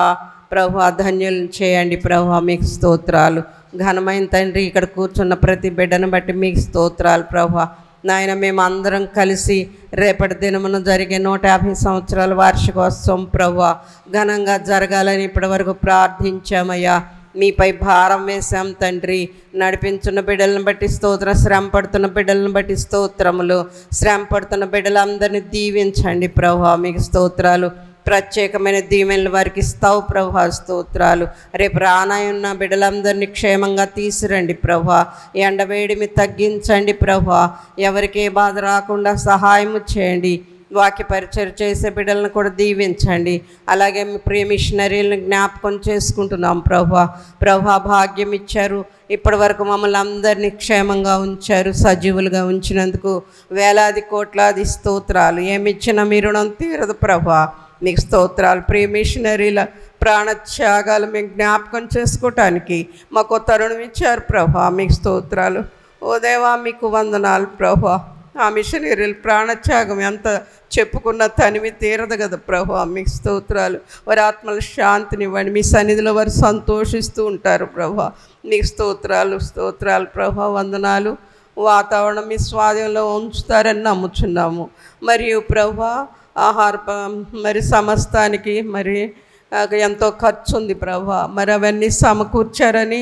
ప్రభా ధన్యులు చేయండి ప్రభా. మీకు స్తోత్రాలు. ఘనమైన తండ్రి, ఇక్కడ కూర్చున్న ప్రతి బిడ్డను బట్టి మీకు స్తోత్రాలు ప్రభా. నాయన మేము అందరం కలిసి రేపటి దినమున జరిగే 150 సంవత్సరాల వార్షికోత్సవం ప్రభా ఘనంగా జరగాలని ఇప్పటి వరకు ప్రార్థించామయ్యా. మీపై భారం వేశాం తండ్రి. నడిపించున్న బిడ్డలను బట్టి స్తోత్రం, శ్రమ పడుతున్న బిడ్డలను బట్టి స్తోత్రములు. శ్రమ పడుతున్న బిడ్డలందరినీ దీవించండి ప్రభా. మీకు స్తోత్రాలు. ప్రత్యేకమైన దీవెనలు వారికి ఇస్తావు ప్రభా. స్తోత్రాలు. రేపు రానాయున్న బిడ్డలందరినీ క్షేమంగా తీసురండి ప్రభా. ఎండవేడిమి తగ్గించండి ప్రభా. ఎవరికి ఏ బాధ రాకుండా సహాయము చేయండి. వాక్య పరిచయం చేసే బిడ్డలను కూడా దీవించండి. అలాగే మీ ప్రియ మిషనరీలను జ్ఞాపకం చేసుకుంటున్నాం ప్రభా. భాగ్యం ఇచ్చారు, ఇప్పటి వరకు మమ్మల్ని అందరినీ క్షేమంగా ఉంచారు, సజీవులుగా ఉంచినందుకు వేలాది కోట్లాది స్తోత్రాలు. ఏమిచ్చినా మీ రుణం తీరదు ప్రభా. మీకు స్తోత్రాలు. ప్రియ మిషనరీల ప్రాణత్యాగాలు మేము జ్ఞాపకం చేసుకోవటానికి మాకు తరుణం ఇచ్చారు ప్రభా. మీకు స్తోత్రాలు. ఓ దేవా మీకు వందనాలు ప్రభా. ఆ మిషనరీలు ప్రాణత్యాగం ఎంత చెప్పుకున్న తనివి తీరదు కదా ప్రభా. మీకు స్తోత్రాలు. వారి ఆత్మల శాంతినివ్వండి. మీ సన్నిధిలో వారు సంతోషిస్తూ ఉంటారు ప్రభా. మీకు స్తోత్రాలు ప్రభా. వందనాలు. వాతావరణం మీ స్వాధీనంలో ఉంచుతారని నమ్ముచున్నాము. మరియు ప్రభా మరి సమస్తానికి మరి ఎంతో ఖర్చు ఉంది ప్రభా. మరి అవన్నీ సమకూర్చారని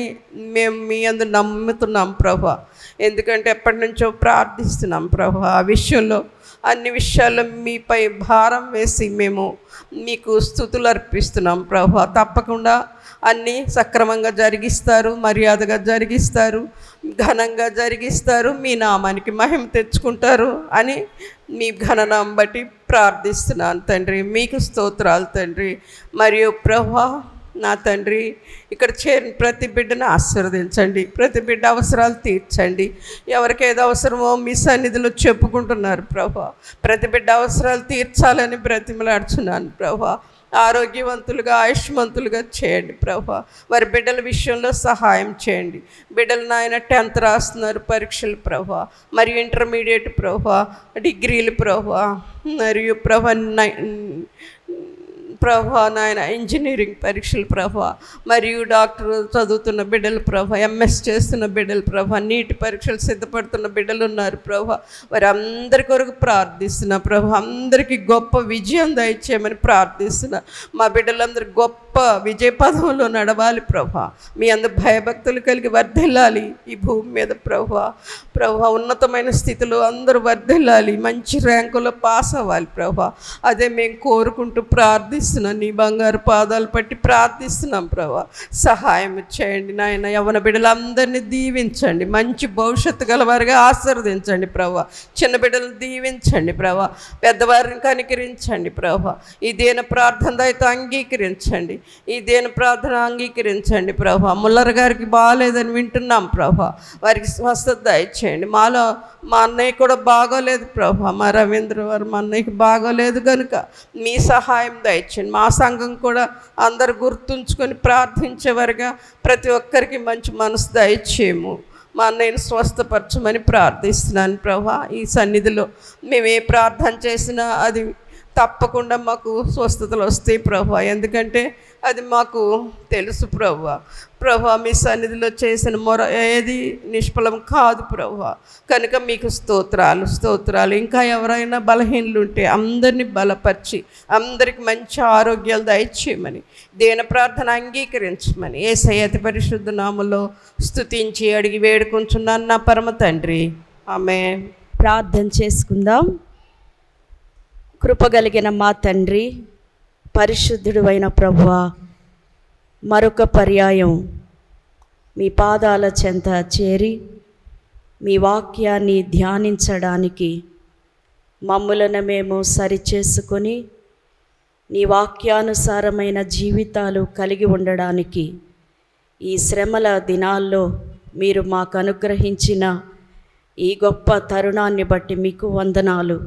మేము మీ అందు నమ్ముతున్నాం ప్రభా. ఎందుకంటే ఎప్పటి నుంచో ప్రార్థిస్తున్నాం ప్రభా. ఆ విషయంలో అన్ని విషయాల్లో మీపై భారం వేసి మేము మీకు స్తుతులు అర్పిస్తున్నాం ప్రభా. తప్పకుండా అన్నీ సక్రమంగా జరిగిస్తారు, మర్యాదగా జరిగిస్తారు, ఘనంగా జరిగిస్తారు, మీ నామానికి మహిమ తెచ్చుకుంటారు అని మీ ఘననామం బట్టి ప్రార్థిస్తున్నాను తండ్రి. మీకు స్తోత్రాలు తండ్రి. మరియు ప్రభా నా తండ్రి, ఇక్కడ చేరిన ప్రతి బిడ్డను ఆశీర్వదించండి. ప్రతి బిడ్డ అవసరాలు తీర్చండి. ఎవరికి ఏదో అవసరమో మీ సన్నిధిలో చెప్పుకుంటున్నారు ప్రభా. ప్రతి బిడ్డ అవసరాలు తీర్చాలని బ్రతిమలాడుచున్నాను ప్రభా. ఆరోగ్యవంతులుగా ఆయుష్మంతులుగా చేయండి ప్రభా. వారి బిడ్డల విషయంలో సహాయం చేయండి. బిడ్డలు నాయన 10th రాస్తున్నారు పరీక్షలు ప్రభా, మరియు ఇంటర్మీడియట్ ప్రభా, డిగ్రీలు ప్రభా, మరియు ప్రభా నాయన ఇంజనీరింగ్ పరీక్షలు ప్రభా, మరియు డాక్టర్ చదువుతున్న బిడ్డలు ప్రభా, MS చేస్తున్న బిడ్డలు ప్రభా, నీటి పరీక్షలు సిద్ధపడుతున్న బిడ్డలు ఉన్నారు ప్రభా. వారి అందరి కొరకు ప్రార్థిస్తున్నా ప్రభా. అందరికీ గొప్ప విజయం దయచేయమని ప్రార్థిస్తున్నా. మా బిడ్డలందరూ గొప్ప విజయ పదంలో నడవాలి ప్రభా. మీ అందరు భయభక్తులు కలిగి వర్ధిల్లాలి ఈ భూమి మీద ప్రభా. ఉన్నతమైన స్థితిలో అందరూ వర్ధిల్లాలి, మంచి ర్యాంకులో పాస్ అవ్వాలి ప్రభా. అదే మేము కోరుకుంటూ ప్రార్థిస్తున్నాం. నీ బంగారు పాదాలు పట్టి ప్రార్థిస్తున్నాం ప్రభా. సహాయం చేయండి నాయన. యవ్వన బిడ్డలందరినీ దీవించండి. మంచి భవిష్యత్తు గలవారిగా ఆశీర్వదించండి ప్రభా. చిన్న బిడ్డలను దీవించండి ప్రభా. పెద్దవారిని కనికరించండి ప్రభా. ఈ దేన ప్రార్థన అయితే అంగీకరించండి. ఈ దేన ప్రార్థన అంగీకరించండి ప్రభా. ముల్లర్ గారికి బాగాలేదని వింటున్నాం ప్రభా. వారికి స్వస్థత దయచేయండి. మాలో మా అన్నయ్య కూడా బాగోలేదు ప్రభా. మా రవీంద్ర వారు మా అన్నయ్యకి బాగోలేదు కనుక మీ సహాయం దయచేయండి. మా సంఘం కూడా అందరు గుర్తుంచుకొని ప్రార్థించేవారుగా ప్రతి ఒక్కరికి మంచి మనసు దయచేయము. మా అన్నయ్యను స్వస్థపరచమని ప్రార్థిస్తున్నాను ప్రభా. ఈ సన్నిధిలో మేము ఏ ప్రార్థన చేసినా అది తప్పకుండా మాకు స్వస్థతలు వస్తాయి ప్రభా. ఎందుకంటే అది మాకు తెలుసు ప్రభా. ప్రభా, మీ సన్నిధిలో చేసిన మొర ఏది నిష్ఫలం కాదు ప్రభా. కనుక మీకు స్తోత్రాలు. ఇంకా ఎవరైనా బలహీనలు ఉంటే అందరినీ బలపరిచి అందరికి మంచి ఆరోగ్యాలు దయచేయమని, దేన ప్రార్థన అంగీకరించమని యేసయ్య అతి పరిశుద్ధ నామములో స్తుతించి అడిగి వేడుకుంటున్నాను నా పరమ తండ్రి. ఆమేన్. ప్రార్థన చేసుకుందాం. కృపగలిగిన మా తండ్రి, పరిశుద్ధుడు అయిన ప్రభువా, మరొక పర్యాయం మీ పాదాల చెంత చేరి మీ వాక్యాన్ని ధ్యానించడానికి మమ్ములను మేము సరిచేసుకొని నీ వాక్యానుసారమైన జీవితాలు కలిగి ఉండడానికి ఈ శ్రమల దినాల్లో మీరు మాకు అనుగ్రహించిన ఈ గొప్ప తరుణాన్ని బట్టి మీకు వందనాలు.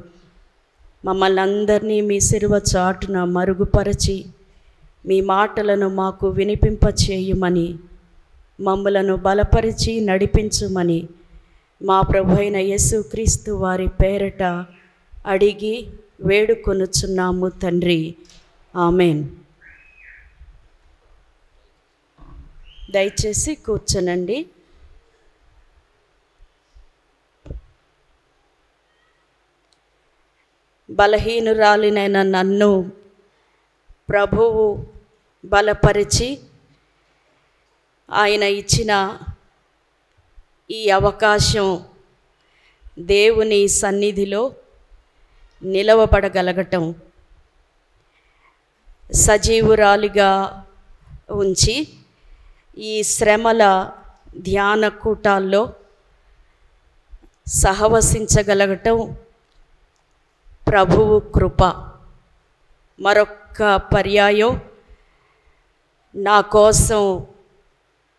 మమ్మల్ని అందరినీ మీ సిలువ చాటున మరుగుపరచి మీ మాటలను మాకు వినిపింపచేయుమని, మమ్మలను బలపరిచి నడిపించుమని మా ప్రభు అయిన యేసుక్రీస్తు వారి పేరట అడిగి వేడుకొనుచున్నాము తండ్రి. ఆమెన్. దయచేసి కూర్చోనండి. బలహీనురాలినైన నన్ను ప్రభువు బలపరిచి ఆయన ఇచ్చిన ఈ అవకాశం దేవుని సన్నిధిలో నిలవబడగలగటం, సజీవురాలిగా ఉంచి ఈ శ్రమల ధ్యాన కూటాల్లో సహవసించగలగటం ప్రభువు కృప. మరొక్క పర్యాయం నా కోసం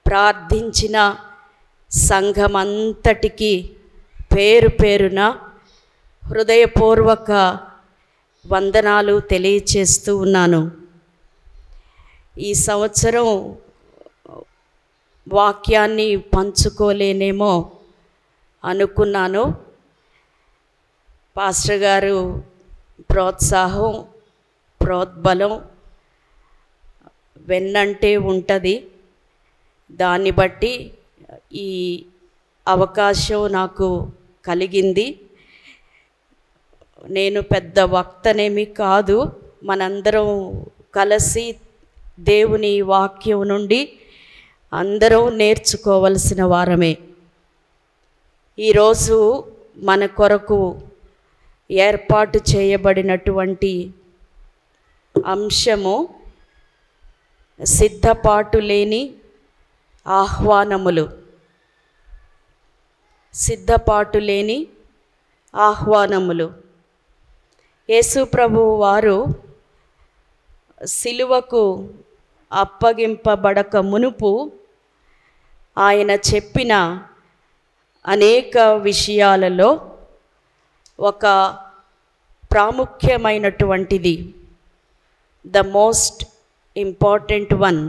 ప్రార్థించిన సంఘమంతటికి పేరు పేరున హృదయపూర్వక వందనాలు తెలియచేస్తూ ఉన్నాను. ఈ సంవత్సరం వాక్యాన్ని పంచుకోలేనేమో అనుకున్నాను. పాస్టర్ గారు ప్రోత్సాహం, ప్రోద్బలం వెన్నంటే ఉంటుంది. దాన్ని బట్టి ఈ అవకాశం నాకు కలిగింది. నేను పెద్ద వక్తనేమి కాదు. మనందరం కలిసి దేవుని వాక్యం నుండి అందరం నేర్చుకోవలసిన వారమే. ఈరోజు మన కొరకు ఏర్పాటు చేయబడినటువంటి అంశము సిద్ధపాటు లేని ఆహ్వానములు. సిద్ధపాటు లేని ఆహ్వానములు. యేసు ప్రభువు వారు సిలువకు అప్పగింపబడక మునుపు ఆయన చెప్పిన అనేక విషయాలలో ఒక ప్రాముఖ్యమైనటువంటిది, ద మోస్ట్ ఇంపార్టెంట్ వన్,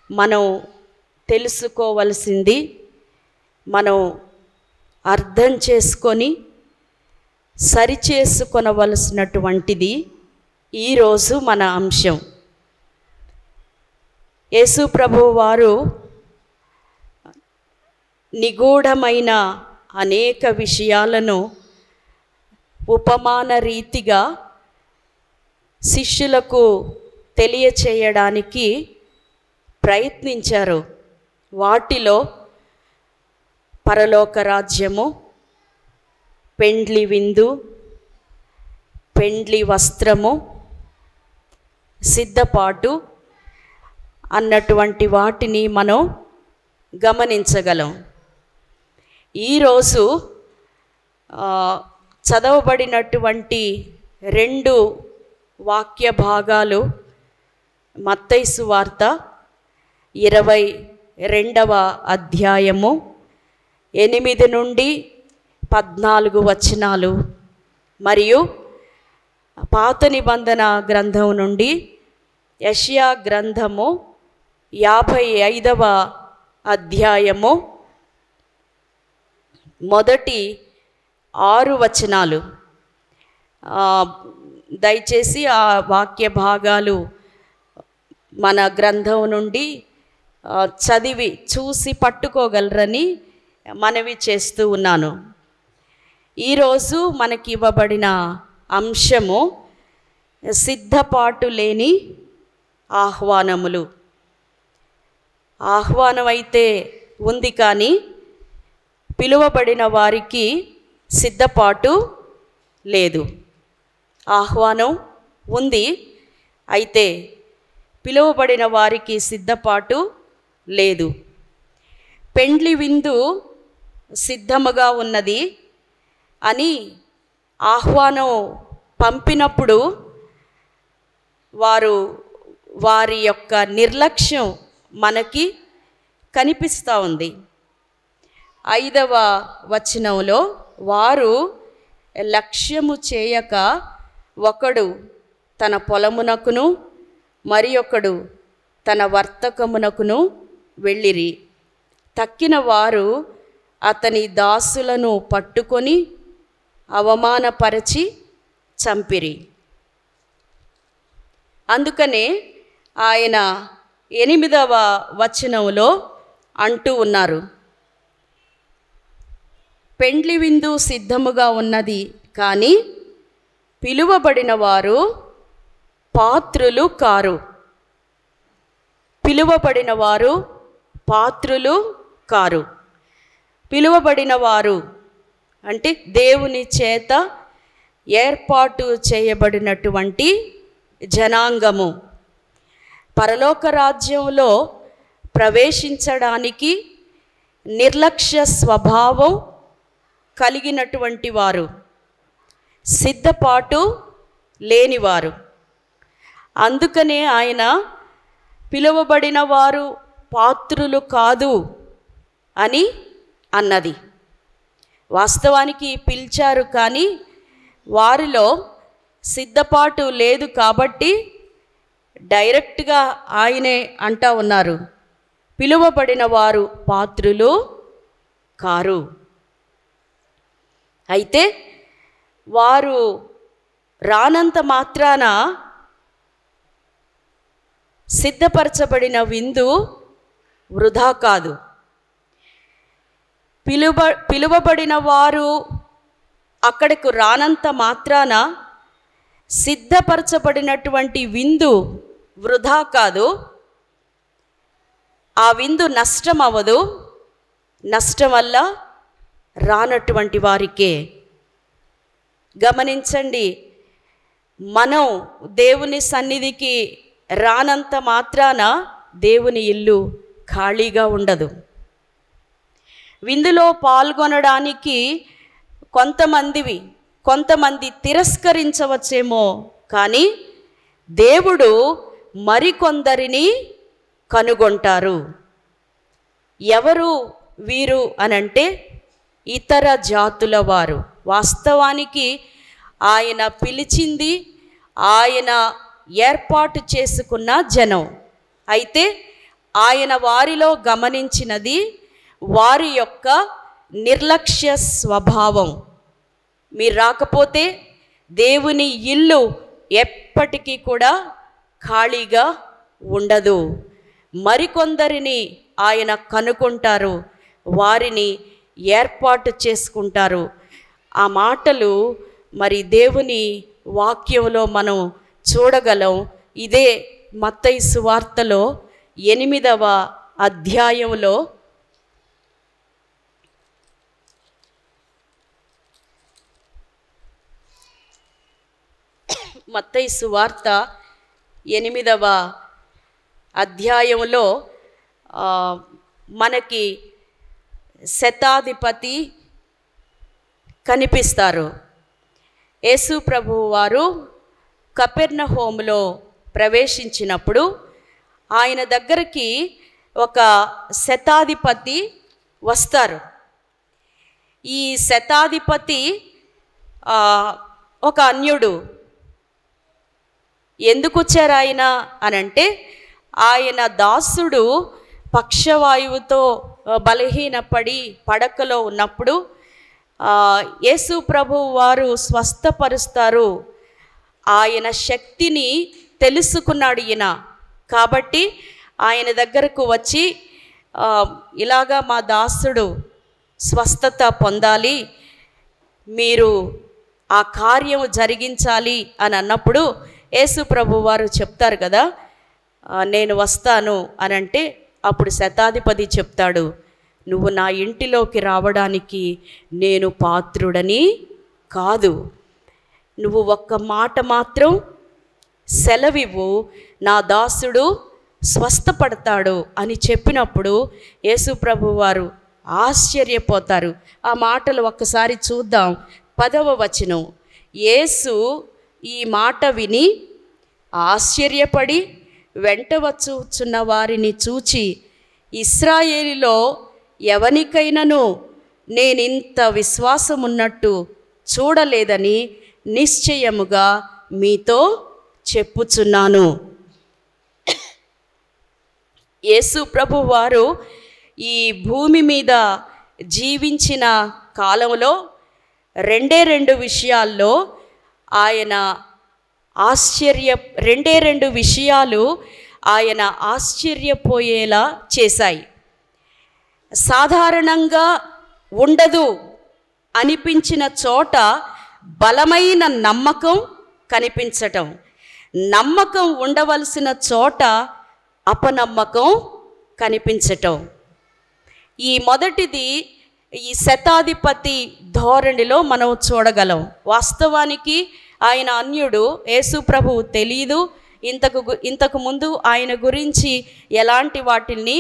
మనం తెలుసుకోవలసింది, మనం అర్థం చేసుకొని సరిచేసుకొనవలసినటువంటిది ఈరోజు మన అంశం. యేసు ప్రభువు వారు నిగూఢమైన అనేక విషయాలను ఉపమాన రీతిగా శిష్యులకు తెలియచేయడానికి ప్రయత్నించారు. వాటిలో పరలోక రాజ్యము, పెండ్లి విందు, పెండ్లి వస్త్రము, సిద్ధపాటు అన్నటువంటి వాటిని మనం గమనించగలం. ఈరోజు చదవబడినటువంటి 2 వాక్య భాగాలు మత్తయి సువార్త 22వ అధ్యాయము 8 నుండి 14 వచనాలు, మరియు పాత నిబంధన గ్రంథం నుండి యెషయా గ్రంథము 55వ అధ్యాయము మొదటి 6 వచనాలు. దయచేసి ఆ వాక్య భాగాలు మన గ్రంథం నుండి చదివి చూసి పట్టుకోగలరని మనవి చేస్తూ ఉన్నాను. ఈరోజు మనకి ఇవ్వబడిన అంశము సిద్ధపాటు లేని ఆహ్వానములు. ఆహ్వానం అయితే ఉంది, కానీ పిలువబడిన వారికి సిద్ధపాటు లేదు. ఆహ్వానం ఉంది, అయితే పిలువబడిన వారికి సిద్ధపాటు లేదు. పెండ్లి విందు సిద్ధముగా ఉన్నది అని ఆహ్వానం పంపినప్పుడు వారి యొక్క నిర్లక్ష్యం మనకి కనిపిస్తూ ఉంది. 5వ వచనంలో వారు లక్ష్యము చేయక ఒకడు తన పొలమునకును మరి ఒకడు తన వర్తకమునకును వెళ్ళిరి. తక్కిన వారు అతని దాసులను పట్టుకొని అవమానపరచి చంపిరి. అందుకనే ఆయన 8వ వచనంలో అంటూ ఉన్నారు, పెండ్లి విందు సిద్ధముగా ఉన్నది, కానీ పిలువబడిన వారు పాత్రులు కారు. పిలువబడిన వారు పాత్రులు కారు. పిలువబడిన వారు అంటే దేవుని చేత ఏర్పాటు చేయబడినటువంటి జనాంగము. పరలోక రాజ్యంలో ప్రవేశించడానికి నిర్లక్ష్య స్వభావం కలిగినటువంటి వారు, సిద్ధపాటు లేనివారు. అందుకనే ఆయన పిలువబడిన వారు పాత్రులు కాదు అని అన్నది. వాస్తవానికి పిలిచారు, కానీ వారిలో సిద్ధపాటు లేదు. కాబట్టి డైరెక్ట్గా ఆయనే అంటా ఉన్నారు, పిలువబడిన వారు పాత్రులు కారు. అయితే వారు రానంత మాత్రాన సిద్ధపరచబడిన విందు వృధా కాదు. పిలువబడిన వారు అక్కడకు రానంత మాత్రాన సిద్ధపరచబడినటువంటి విందు వృధా కాదు. ఆ విందు నష్టం అవ్వదు. నష్టం వల్ల రానటువంటి వారికే. గమనించండి, మనం దేవుని సన్నిధికి రానంత మాత్రాన దేవుని ఇల్లు ఖాళీగా ఉండదు. విందులో పాల్గొనడానికి కొంతమంది తిరస్కరించవచ్చేమో, కానీ దేవుడు మరికొందరిని కనుగొంటారు. ఎవరు వీరు అనంటే ఇతర జాతుల వారు. వాస్తవానికి ఆయన పిలిచింది, ఆయన ఏర్పాటు చేసుకున్న జనం. అయితే ఆయన వారిలో గమనించినది వారి యొక్క నిర్లక్ష్య స్వభావం. మీరు రాకపోతే దేవుని ఇల్లు ఎప్పటికీ కూడా ఖాళీగా ఉండదు. మరికొందరిని ఆయన కనుగొంటారు, వారిని ఏర్పాటు చేసుకుంటారు. ఆ మాటలు మరి దేవుని వాక్యంలో మనం చూడగలం. ఇదే మత్తయి సువార్తలో 8వ అధ్యాయంలో మత్తయి సువార్త 8వ అధ్యాయంలో మనకి శతాధిపతి కనిపిస్తారు. యేసు ప్రభువు వారు కపెర్నహూములో ప్రవేశించినప్పుడు ఆయన దగ్గరికి ఒక శతాధిపతి వస్తారు. ఈ శతాధిపతి ఒక అన్యుడు. ఎందుకు వచ్చారు ఆయన అనంటే, ఆయన దాసుడు పక్షవాయువుతో బలహీనపడి పడకలో ఉన్నప్పుడు యేసు ప్రభువు వారు స్వస్థపరుస్తారు. ఆయన శక్తిని తెలుసుకున్నాడు ఈయన. కాబట్టి ఆయన దగ్గరకు వచ్చి ఇలాగా మా దాసుడు స్వస్థత పొందాలి, మీరు ఆ కార్యము జరిగించాలి అని అన్నప్పుడు యేసు ప్రభు వారు చెప్తారు కదా, నేను వస్తాను అని అంటే అప్పుడు శతాధిపతి చెప్తాడు, నువ్వు నా ఇంటిలోకి రావడానికి నేను పాత్రుడని కాదు, నువ్వు ఒక్క మాట మాత్రం సెలవివ్వు, నా దాసుడు స్వస్థపడతాడు అని చెప్పినప్పుడు యేసు ప్రభు వారు ఆశ్చర్యపోతారు. ఆ మాటలు ఒక్కసారి చూద్దాం. 10వ వచనం, యేసు ఈ మాట విని ఆశ్చర్యపడి వెంట వచ్చుచున్న వారిని చూచి, ఇశ్రాయేలులో ఎవనికైనాను నేనింత విశ్వాసమున్నట్టు చూడలేదని నిశ్చయముగా మీతో చెప్పుచున్నాను. యేసు ప్రభు వారు ఈ భూమి మీద జీవించిన కాలంలో రెండు విషయాల్లో ఆయన రెండు విషయాలు ఆయన ఆశ్చర్యపోయేలా చేశాయి. సాధారణంగా ఉండదు అనిపించిన చోట బలమైన నమ్మకం కనిపించటం, నమ్మకం ఉండవలసిన చోట అపనమ్మకం కనిపించటం. ఈ మొదటిది ఈ శతాధిపతి ధోరణిలో మనం చూడగలం. వాస్తవానికి ఆయన అన్యుడు, యేసు ప్రభువు తెలియదు, ఇంతకు ముందు ఆయన గురించి ఎలాంటి వాటిని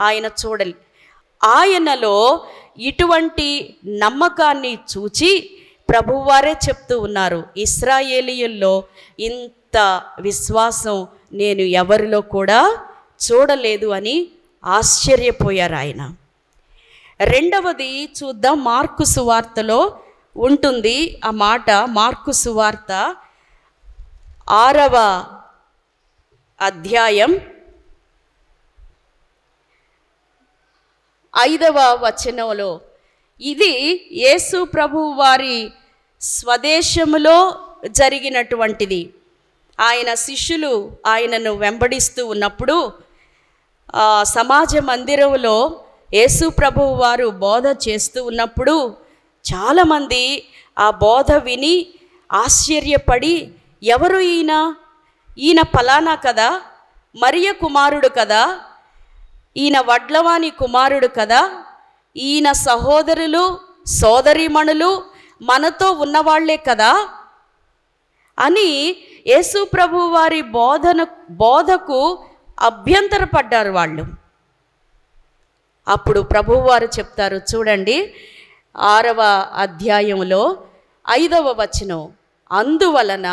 ఆయన చూడలి. ఆయనలో ఇటువంటి నమ్మకాన్ని చూచి ప్రభువారే చెప్తూ ఉన్నారు, ఇశ్రాయేలీయుల్లో ఇంత విశ్వాసం నేను ఎవరిలో కూడా చూడలేదు అని ఆశ్చర్యపోయారు ఆయన. రెండవది చూద్దాం, మార్కు సువార్తలో ఉంటుంది ఆ మాట. మార్కు సువార్త 6వ అధ్యాయం 5వ వచనంలో, ఇది యేసు ప్రభు వారి స్వదేశములో జరిగినటువంటిది. ఆయన శిష్యులు ఆయనను వెంబడిస్తూ ఉన్నప్పుడు సమాజ మందిరంలో యేసు ప్రభువు వారు బోధ చేస్తూ ఉన్నప్పుడు చాలామంది ఆ బోధ విని ఆశ్చర్యపడి, ఎవరు ఈయన ఫలానా కదా, మరియ కుమారుడు కదా, ఈయన వడ్లవాని కుమారుడు కదా, ఈయన సహోదరులు సోదరీమణులు మనతో ఉన్నవాళ్లే కదా అని యేసు ప్రభు వారి బోధకు అభ్యంతరపడ్డారు వాళ్ళు. అప్పుడు ప్రభువారు చెప్తారు చూడండి, 6వ అధ్యాయంలో 5వ వచనం, అందువలన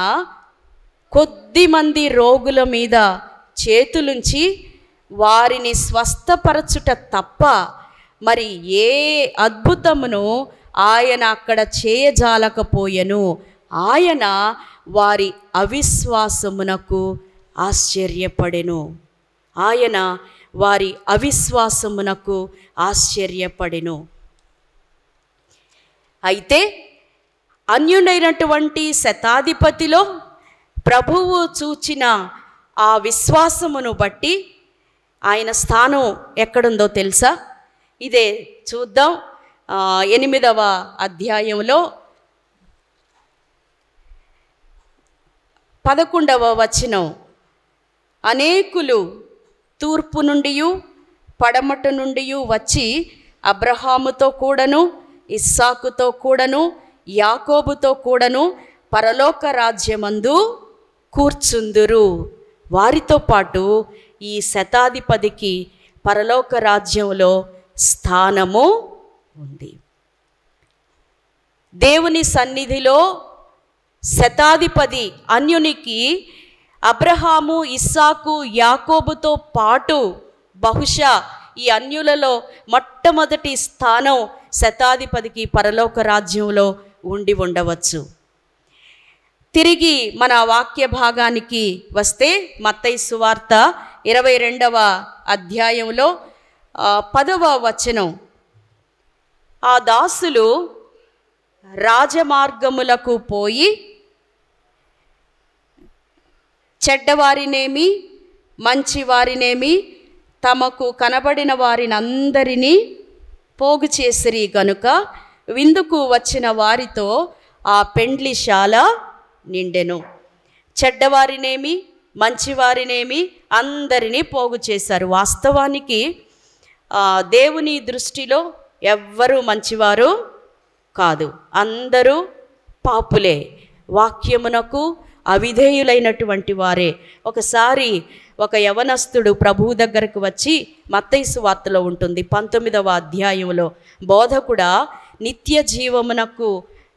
కొద్దిమంది రోగుల మీద చేతులుంచి వారిని స్వస్థపరచుట తప్ప మరి ఏ అద్భుతమును ఆయన అక్కడ చేయజాలకపోయెను. ఆయన వారి అవిశ్వాసమునకు ఆశ్చర్యపడెను. ఆయన వారి అవిశ్వాసమునకు ఆశ్చర్యపడెను. అయితే అన్యుడైనటువంటి శతాధిపతిలో ప్రభువు చూచిన ఆ విశ్వాసమును బట్టి ఆయన స్థానం ఎక్కడుందో తెలుసా? ఇదే చూద్దాం. 8వ అధ్యాయంలో 11వ వచనం, అనేకులు తూర్పు నుండి పడమట నుండి వచ్చి అబ్రహాముతో కూడను ఇస్సాకుతో కూడను యాకోబుతో కూడను పరలోక రాజ్యమందు కూర్చుందురు. వారితో పాటు ఈ శతాధిపతికి పరలోక రాజ్యంలో స్థానము ఉంది. దేవుని సన్నిధిలో శతాధిపతి అన్యునికి అబ్రహాము ఇస్సాకు యాకోబుతో పాటు బహుశా ఈ అన్యులలో మొట్టమొదటి స్థానం శతాధిపతికి పరలోక రాజ్యంలో ఉండి ఉండవచ్చు. తిరిగి మన వాక్య భాగానికి వస్తే మత్తయి సువార్త 22వ అధ్యాయంలో 10వ వచనం, ఆ దాసులు రాజమార్గములకు పోయి చెడ్డవారినేమి మంచివారినేమి తమకు కనబడిన వారినందరినీ పోగు చేసిరి గనుక విందుకు వచ్చిన వారితో ఆ పెండ్లిశాల నిండెను. చెడ్డవారినేమి మంచివారినేమి అందరినీ పోగు చేశారు. వాస్తవానికి దేవుని దృష్టిలో ఎవ్వరూ మంచివారు కాదు, అందరూ పాపులే, వాక్యమునకు అవిధేయులైనటువంటి వారే. ఒకసారి ఒక యవనస్తుడు ప్రభువు దగ్గరకు వచ్చి, మత్తయి సువార్తలో ఉంటుంది 19వ అధ్యాయంలో, బోధకుడా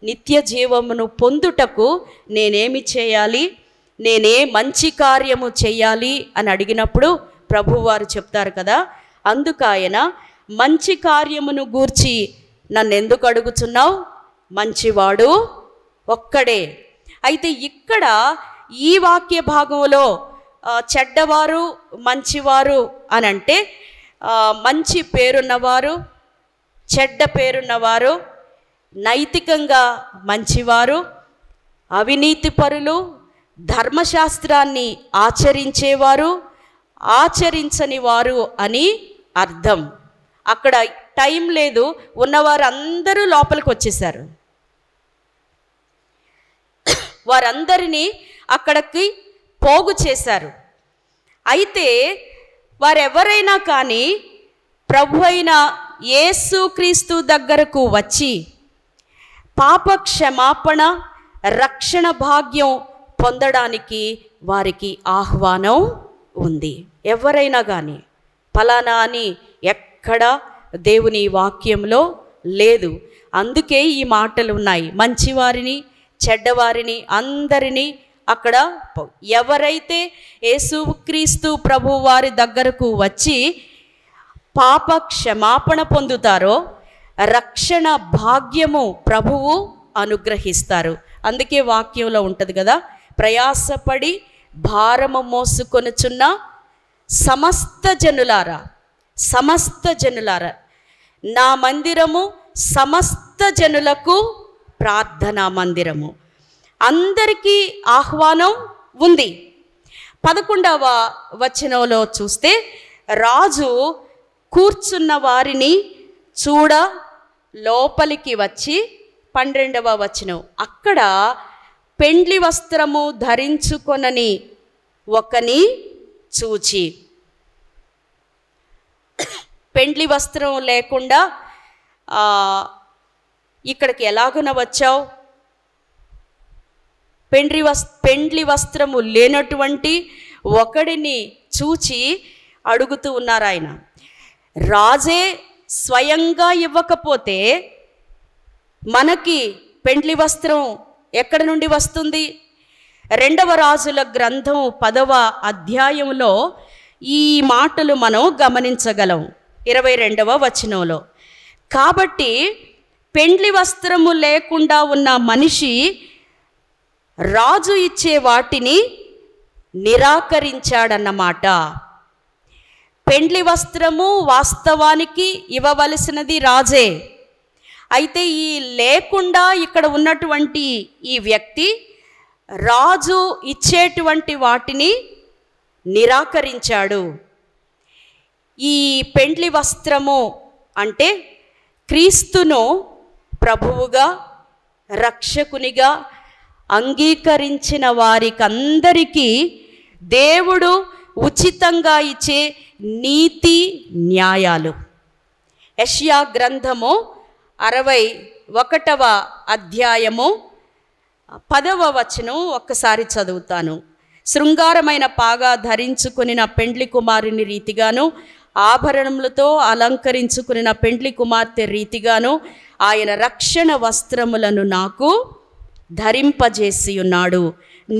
నిత్య జీవమును పొందుటకు నేనేమి చేయాలి, నేనే మంచి కార్యము చేయాలి అని అడిగినప్పుడు ప్రభువారు చెప్తారు కదా, అందుకు ఆయన మంచి కార్యమును గూర్చి నన్ను ఎందుకు అడుగుతున్నావు, మంచివాడు ఒక్కడే. అయితే ఇక్కడ ఈ వాక్య భాగంలో చెడ్డవారు మంచివారు అని అంటే మంచి పేరున్నవారు చెడ్డ పేరున్నవారు, నైతికంగా మంచివారు, అవినీతి పరులు, ధర్మశాస్త్రాన్ని ఆచరించేవారు, ఆచరించని వారు అని అర్థం. అక్కడ టైం లేదు, ఉన్నవారు అందరూ లోపలికి వచ్చేసారు. వారందరినీ అక్కడికి పోగు చేశారు. అయితే వారెవరైనా కానీ ప్రభు అయిన యేసుక్రీస్తు దగ్గరకు వచ్చి పాప క్షమాపణ రక్షణ భాగ్యం పొందడానికి వారికి ఆహ్వానం ఉంది. ఎవరైనా కానీ, ఫలానా అని ఎక్కడ దేవుని వాక్యంలో లేదు. అందుకే ఈ మాటలు ఉన్నాయి. మంచివారిని చెడ్డవారిని అందరినీ అక్కడ ఎవరైతే యేసుక్రీస్తు ప్రభు వారి దగ్గరకు వచ్చి పాప క్షమాపణ పొందుతారో రక్షణ భాగ్యము ప్రభువు అనుగ్రహిస్తారు. అందుకే వాక్యంలో ఉంటుంది కదా, ప్రయాసపడి భారము మోసుకొనుచున్న సమస్త జనులారా నా మందిరము సమస్త జనులకు ప్రార్థనా మందిరము. అందరికీ ఆహ్వానం ఉంది. 11వ వచనంలో చూస్తే రాజు కూర్చున్న వారిని చూడ లోపలికి వచ్చి 12వ వచనం, అక్కడ పెండ్లి వస్త్రము ధరించుకొనని ఒకని చూచి. పెండ్లి వస్త్రం లేకుండా ఇక్కడికి ఎలాగున వచ్చావు? పెండ్లి వస్త్రము లేనటువంటి ఒకడిని చూచి అడుగుతూ ఉన్నారు ఆయన. రాజే స్వయంగా ఇవ్వకపోతే మనకి పెండ్లి వస్త్రం ఎక్కడి నుండి వస్తుంది? 2వ రాజుల గ్రంథం 10వ అధ్యాయంలో ఈ మాటలు మనం గమనించగలం. 22వ వచనంలో, కాబట్టి పెండ్లి వస్త్రము లేకుండా ఉన్న మనిషి రాజు ఇచ్చే వాటిని నిరాకరించాడన్నమాట. పెండ్లి వస్త్రము వాస్తవానికి ఇవ్వవలసినది రాజే. అయితే ఈ లేకుండా ఇక్కడ ఉన్నటువంటి ఈ వ్యక్తి రాజు ఇచ్చేటువంటి వాటిని నిరాకరించాడు. ఈ పెండ్లి వస్త్రము అంటే క్రీస్తును ప్రభువుగా రక్షకునిగా అంగీకరించిన వారికందరికీ దేవుడు ఉచితంగా ఇచ్చే నీతి న్యాయాలు. యెషయా గ్రంథము 61వ అధ్యాయము 10వ వచనం ఒక్కసారి చదువుతాను. శృంగారమైన పాగా ధరించుకుని పెండ్లి కుమారుని రీతిగాను ఆభరణములతో అలంకరించుకుని పెండ్లి కుమార్తె రీతిగాను ఆయన రక్షణ వస్త్రములను నాకు ధరింపజేసి ఉన్నాడు.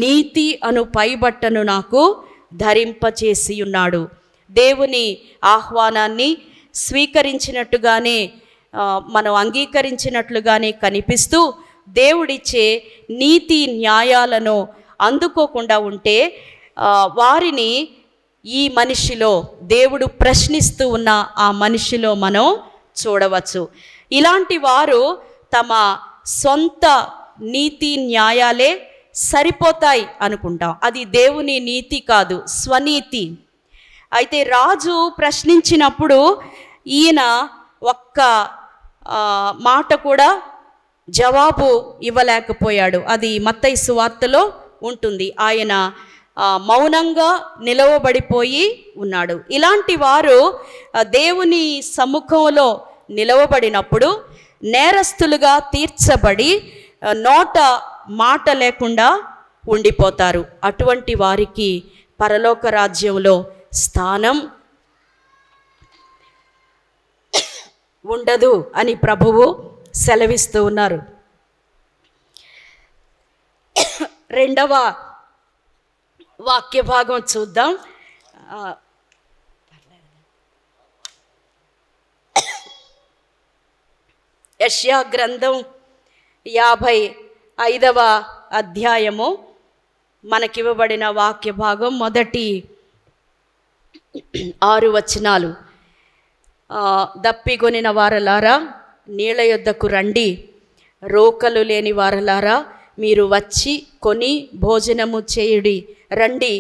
నీతి అను పైబట్టను నాకు ధరింపజేసి ఉన్నాడు. దేవుని ఆహ్వానాన్ని స్వీకరించినట్టుగానే మనం అంగీకరించినట్లుగానే కనిపిస్తూ దేవుడిచ్చే నీతి న్యాయాలను అందుకోకుండా ఉంటే వారిని ఈ మనిషిలో దేవుడు ప్రశ్నిస్తూ ఉన్న ఆ మనిషిలో మనం చూడవచ్చు. ఇలాంటి వారు తమ సొంత నీతి న్యాయాలే సరిపోతాయి అనుకుంటాం. అది దేవుని నీతి కాదు, స్వనీతి. అయితే రాజు ప్రశ్నించినప్పుడు ఈయన ఒక్క మాట కూడా జవాబు ఇవ్వలేకపోయాడు. అది మత్తయి సువార్తలో ఉంటుంది. ఆయన మౌనంగా నిలవబడిపోయి ఉన్నాడు. ఇలాంటి వారు దేవుని సముఖంలో నిలవబడినప్పుడు నేరస్తులుగా తీర్చబడి నోట మాట లేకుండా ఉండిపోతారు. అటువంటి వారికి పరలోక రాజ్యంలో స్థానం ఉండదు అని ప్రభువు సెలవిస్తూ ఉన్నారు. రెండవ వాక్య భాగం చూద్దాం. యెషయా గ్రంథం 55వ అధ్యాయము మనకివ్వబడిన వాక్య భాగం మొదటి 6 వచనాలు. దప్పిగొనిన వారలారా నీళ్ళ యొద్దకు రండి, రోకలు లేని వారలారా మీరు వచ్చి కొని భోజనము చేయుడి. రండి,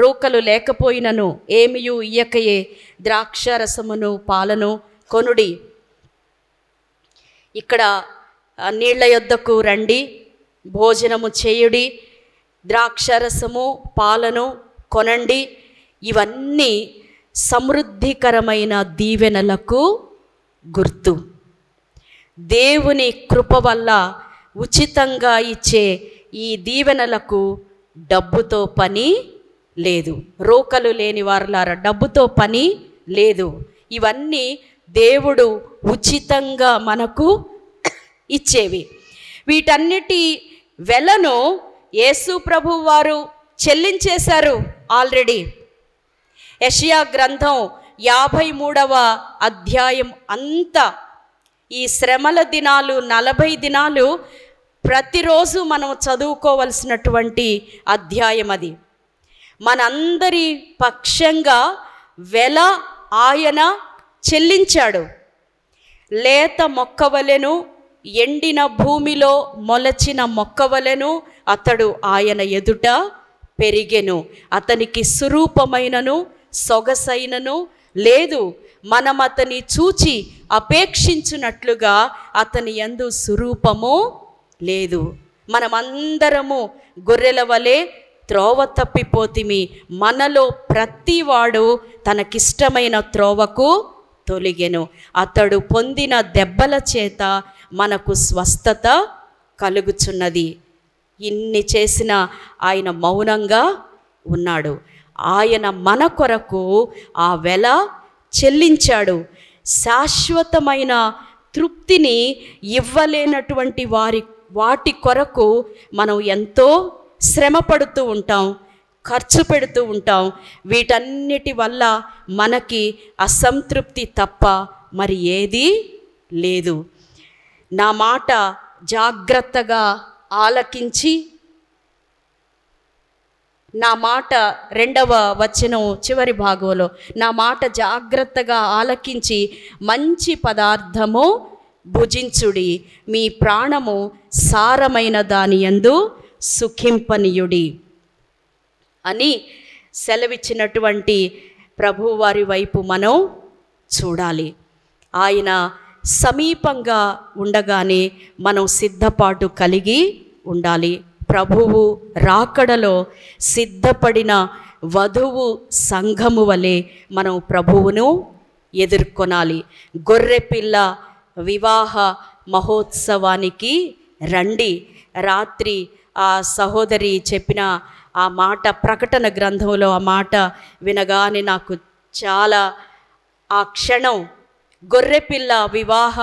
రోకలు లేకపోయినను ఏమియు ఇయ్యకయే ద్రాక్షరసమును పాలను కొనుడి. ఇక్కడ నీళ్ళ యొద్దకు రండి, భోజనము చేయుడి, ద్రాక్షరసము పాలను కొనండి. ఇవన్నీ సమృద్ధికరమైన దీవెనలకు గుర్తు. దేవుని కృప వల్ల ఉచితంగా ఇచ్చే ఈ దీవెనలకు డబ్బుతో పని లేదు. రోకలు లేని వారలారా డబ్బుతో పని లేదు. ఇవన్నీ దేవుడు ఉచితంగా మనకు ఇచ్చేవి. వీటన్నిటి వెలను యేసు ప్రభు వారు చెల్లించేశారు ఆల్రెడీ. యెషయా గ్రంథం 53వ అధ్యాయం అంతా ఈ శ్రమల దినాలు 40 దినాలు ప్రతిరోజు మనం చదువుకోవలసినటువంటి అధ్యాయం అది. మనందరి పక్షంగా వెల ఆయన చెల్లించాడు. లేత మొక్కవలెను, ఎండిన భూమిలో మొలచిన మొక్కవలెను అతడు ఆయన ఎదుట పెరిగెను. అతనికి సురూపమైనను సొగసైనను లేదు. మనం అతని చూచి అపేక్షించున్నట్లుగా అతని యందు స్వరూపము లేదు. మనమందరము గొర్రెల వలె త్రోవ తప్పిపోతిమి. మనలో ప్రతివాడు తనకిష్టమైన త్రోవకు తొలిగెను. అతడు పొందిన దెబ్బల చేత మనకు స్వస్థత కలుగుచున్నది. ఇన్ని చేసిన ఆయన మౌనంగా ఉన్నాడు. ఆయన మన కొరకు ఆ వెల చెల్లించాడు. శాశ్వతమైన తృప్తిని ఇవ్వలేనటువంటి వాటి కొరకు మనం ఎంతో శ్రమ పడుతూ ఉంటాం, ఖర్చు పెడుతూ ఉంటాం. వీటన్నిటి వల్ల మనకి అసంతృప్తి తప్ప మరి ఏది లేదు. నా మాట జాగ్రత్తగా ఆలకించి, నా మాట 2వ వచనం చివరి భాగంలో, నా మాట జాగ్రత్తగా ఆలకించి మంచి పదార్థము భుజించుడి, మీ ప్రాణము సారమైన దాని యందు సుఖింపనీయుడి అని సెలవిచ్చినటువంటి ప్రభువారి వైపు మనం చూడాలి. ఆయన సమీపంగా ఉండగానే మనం సిద్ధపాటు కలిగి ఉండాలి. ప్రభువు రాకడలో సిద్ధపడిన వధువు సంఘము వలె మనం ప్రభువును ఎదుర్కొనాలి. గొర్రెపిల్ల వివాహ మహోత్సవానికి రండి. రాత్రి ఆ సహోదరి చెప్పిన ఆ మాట, ప్రకటన గ్రంథంలో ఆ మాట వినగానే నాకు చాలా ఆ క్షణం గొర్రెపిల్ల వివాహ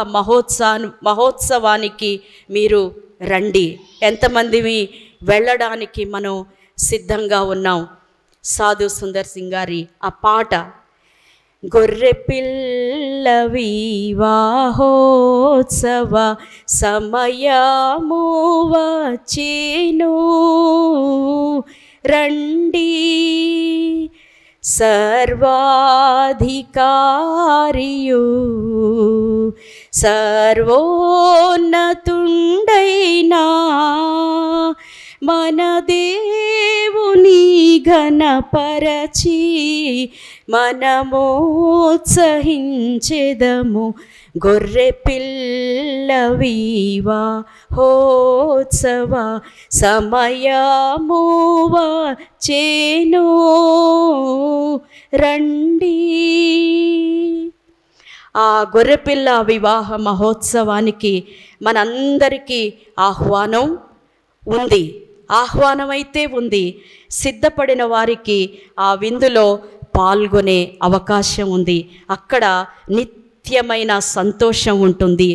మహోత్సవానికి మీరు రండి. ఎంతమంది వెళ్ళడానికి మనం సిద్ధంగా ఉన్నాం? సాధు సుందర్ సింగ్ గారి ఆ పాట, గొర్రెపిల్ల వివాహోత్సవ సమయము వచ్చెను, రండి సర్వాధికారియు సర్వోన్నతుండైనా మన దేవుని ఘనపరచి మనమోత్సహించెదము. గొర్రె పిల్ల వివాహోత్సవ సమయమువా చేను రండి. ఆ గొర్రెపిల్ల వివాహ మహోత్సవానికి మనందరికీ ఆహ్వానం ఉంది. ఆహ్వానమైతే ఉంది. సిద్ధపడిన వారికి ఆ విందులో పాల్గొనే అవకాశం ఉంది. అక్కడ నిత్యమైన సంతోషం ఉంటుంది.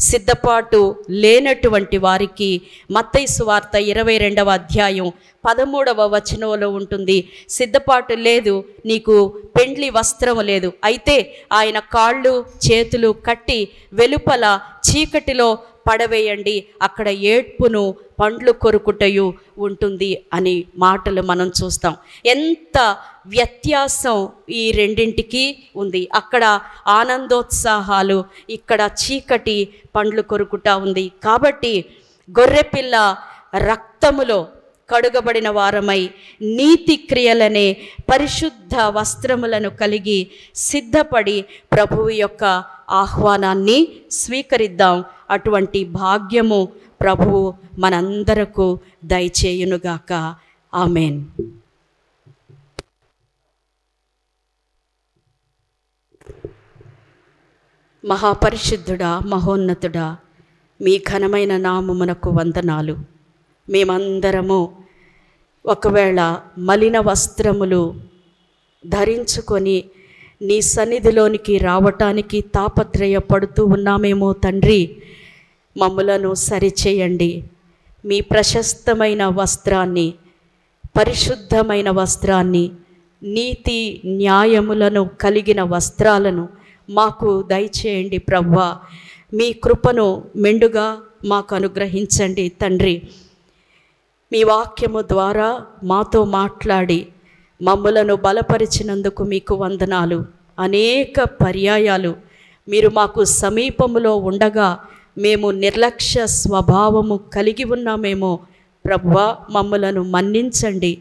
సిద్ధపాటు లేనటువంటి వారికి మత్తయి సువార్త 22వ అధ్యాయం 13వ వచనంలో ఉంటుంది. సిద్ధపాటు లేదు, నీకు పెండ్లి వస్త్రం లేదు, అయితే ఆయన కాళ్ళు చేతులు కట్టి వెలుపల చీకటిలో పడవేయండి, అక్కడ ఏడ్పును పండ్లు కొరుకుటయు ఉంటుంది అని మాటలు మనం చూస్తాం. ఎంత వ్యత్యాసం ఈ రెండింటికి ఉంది. అక్కడ ఆనందోత్సాహాలు, ఇక్కడ చీకటి పండ్లు కొరుకుట ఉంది. కాబట్టి గొర్రెపిల్ల రక్తములో కడుగబడిన వారమై నీతి క్రియలనే పరిశుద్ధ వస్త్రములను కలిగి సిద్ధపడి ప్రభువు యొక్క ఆహ్వానాన్ని స్వీకరిద్దాం. అటువంటి భాగ్యము ప్రభువు మనందరకు దయచేయునుగాక. ఆమెన్. మహాపరిశుద్ధుడా, మహోన్నతుడా, మీ ఘనమైన నామమునకు వందనాలు. మేమందరము ఒకవేళ మలిన వస్త్రములు ధరించుకొని నీ సన్నిధిలోనికి రావటానికి తాపత్రయపడుతూ ఉన్నామేమో తండ్రి, మమ్ములను సరిచేయండి. మీ ప్రశస్తమైన వస్త్రాన్ని, పరిశుద్ధమైన వస్త్రాన్ని, నీతి న్యాయములను కలిగిన వస్త్రాలను మాకు దయచేయండి ప్రభువా. మీ కృపను మెండుగా మాకు అనుగ్రహించండి తండ్రి. మీ వాక్యము ద్వారా మాతో మాట్లాడి మమ్ములను బలపరిచినందుకు మీకు వందనాలు. అనేక పర్యాయాలు మీరు మాకు సమీపములో ఉండగా మేము నిర్లక్ష్య స్వభావము కలిగి ఉన్నామేమో ప్రభువా, మమ్ములను మన్నించండి,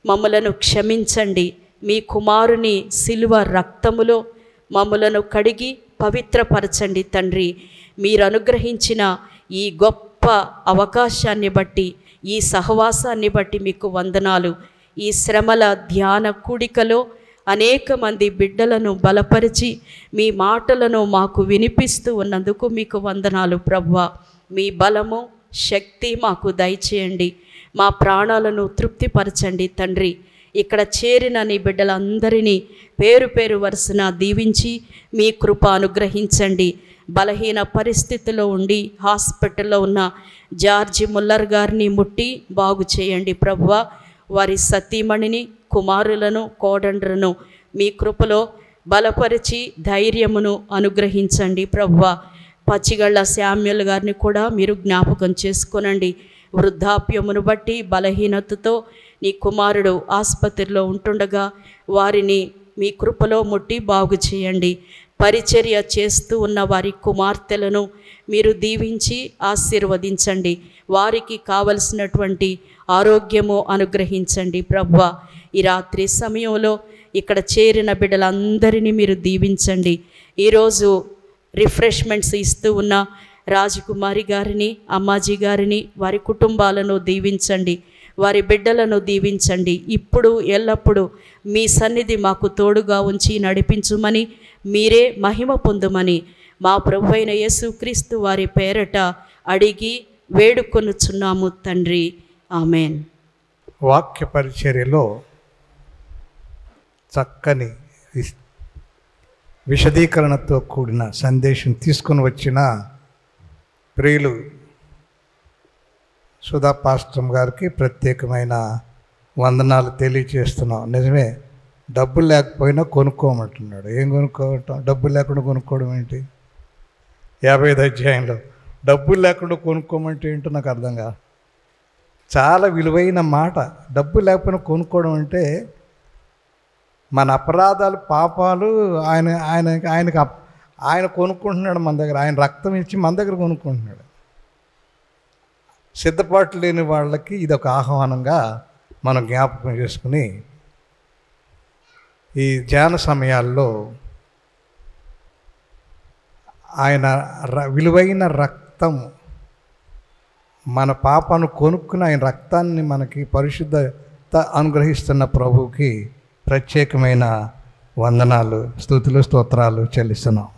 మమ్ములను క్షమించండి. మీ కుమారుని శిలువ రక్తములో మమ్ములను కడిగి పవిత్రపరచండి తండ్రి. మీరు అనుగ్రహించిన ఈ గొప్ప అవకాశాన్ని బట్టి, ఈ సహవాసాన్ని బట్టి మీకు వందనాలు. ఈ శ్రమల ధ్యాన కూడికలో అనేక మంది బిడ్డలను బలపరిచి మీ మాటలను మాకు వినిపిస్తూ ఉన్నందుకు మీకు వందనాలు ప్రభువా. మీ బలము శక్తి మాకు దయచేయండి. మా ప్రాణాలను తృప్తిపరచండి తండ్రి. ఇక్కడ చేరిన నీ బిడ్డలందరినీ పేరు పేరు వరుసన దీవించి మీ కృప అనుగ్రహించండి. బలహీన పరిస్థితిలో ఉండి హాస్పిటల్లో ఉన్న జార్జి ముల్లర్ గారిని ముట్టి బాగు చేయండి ప్రభువా. వారి సతీమణిని, కుమారులను, కోడండ్రను మీ కృపలో బలపరిచి ధైర్యమును అనుగ్రహించండి ప్రభువా. పచ్చిగళ్ళ శామ్యుల్ గారిని కూడా మీరు జ్ఞాపకం చేసుకొనండి. వృద్ధాప్యమును బట్టి బలహీనతతో నీ కుమారుడు ఆసుపత్రిలో ఉంటుండగా వారిని మీ కృపలో ముట్టి బాగు చేయండి. పరిచర్య చేస్తూ ఉన్న వారి కుమార్తెలను మీరు దీవించి ఆశీర్వదించండి. వారికి కావలసినటువంటి ఆరోగ్యము అనుగ్రహించండి ప్రభువా. ఈ రాత్రి సమయంలో ఇక్కడ చేరిన బిడ్డలందరినీ మీరు దీవించండి. ఈరోజు రిఫ్రెష్మెంట్స్ ఇస్తూ ఉన్న రాజకుమారి గారిని, అమ్మాజీ గారిని, వారి కుటుంబాలను దీవించండి. వారి బిడ్డలను దీవించండి. ఇప్పుడు ఎల్లప్పుడూ మీ సన్నిధి మాకు తోడుగా ఉంచి నడిపించుమని, మీరే మహిమ పొందుమని మా ప్రభువైన యేసుక్రీస్తు వారి పేరట అడిగి వేడుకొనుచున్నాము తండ్రి. ఆమెన్. వాక్య పరిచర్యలో చక్కని విశదీకరణతో కూడిన సందేశం తీసుకొని వచ్చిన ప్రియులు సుధా పాస్టర్ గారికి ప్రత్యేకమైన వందనాలు తెలియచేస్తున్నాం. నిజమే, డబ్బులు లేకపోయినా కొనుక్కోమంటున్నాడు. ఏం కొనుక్కోవటం? డబ్బులు లేకుండా కొనుక్కోవడం ఏంటి? 55వ అధ్యాయంలో డబ్బులు లేకుండా కొనుక్కోమంటే ఏంటో నాకు అర్థం కాదు. చాలా విలువైన మాట. డబ్బులు లేకపోయినా కొనుక్కోవడం అంటే మన అపరాధాలు, పాపాలు ఆయన కొనుక్కుంటున్నాడు మన దగ్గర. ఆయన రక్తం ఇచ్చి మన దగ్గర కొనుక్కుంటున్నాడు. సిద్ధపాటు లేని వాళ్ళకి ఇది ఒక ఆహ్వానంగా మనం జ్ఞాపకం చేసుకుని ఈ ధ్యాన సమయాల్లో ఆయన విలువైన రక్తం, మన పాపను కొనుక్కుని ఆయన రక్తాన్ని మనకి పరిశుద్ధత అనుగ్రహిస్తున్న ప్రభువుకి ప్రత్యేకమైన వందనాలు, స్తుతులు, స్తోత్రాలు చెల్లిస్తున్నాం.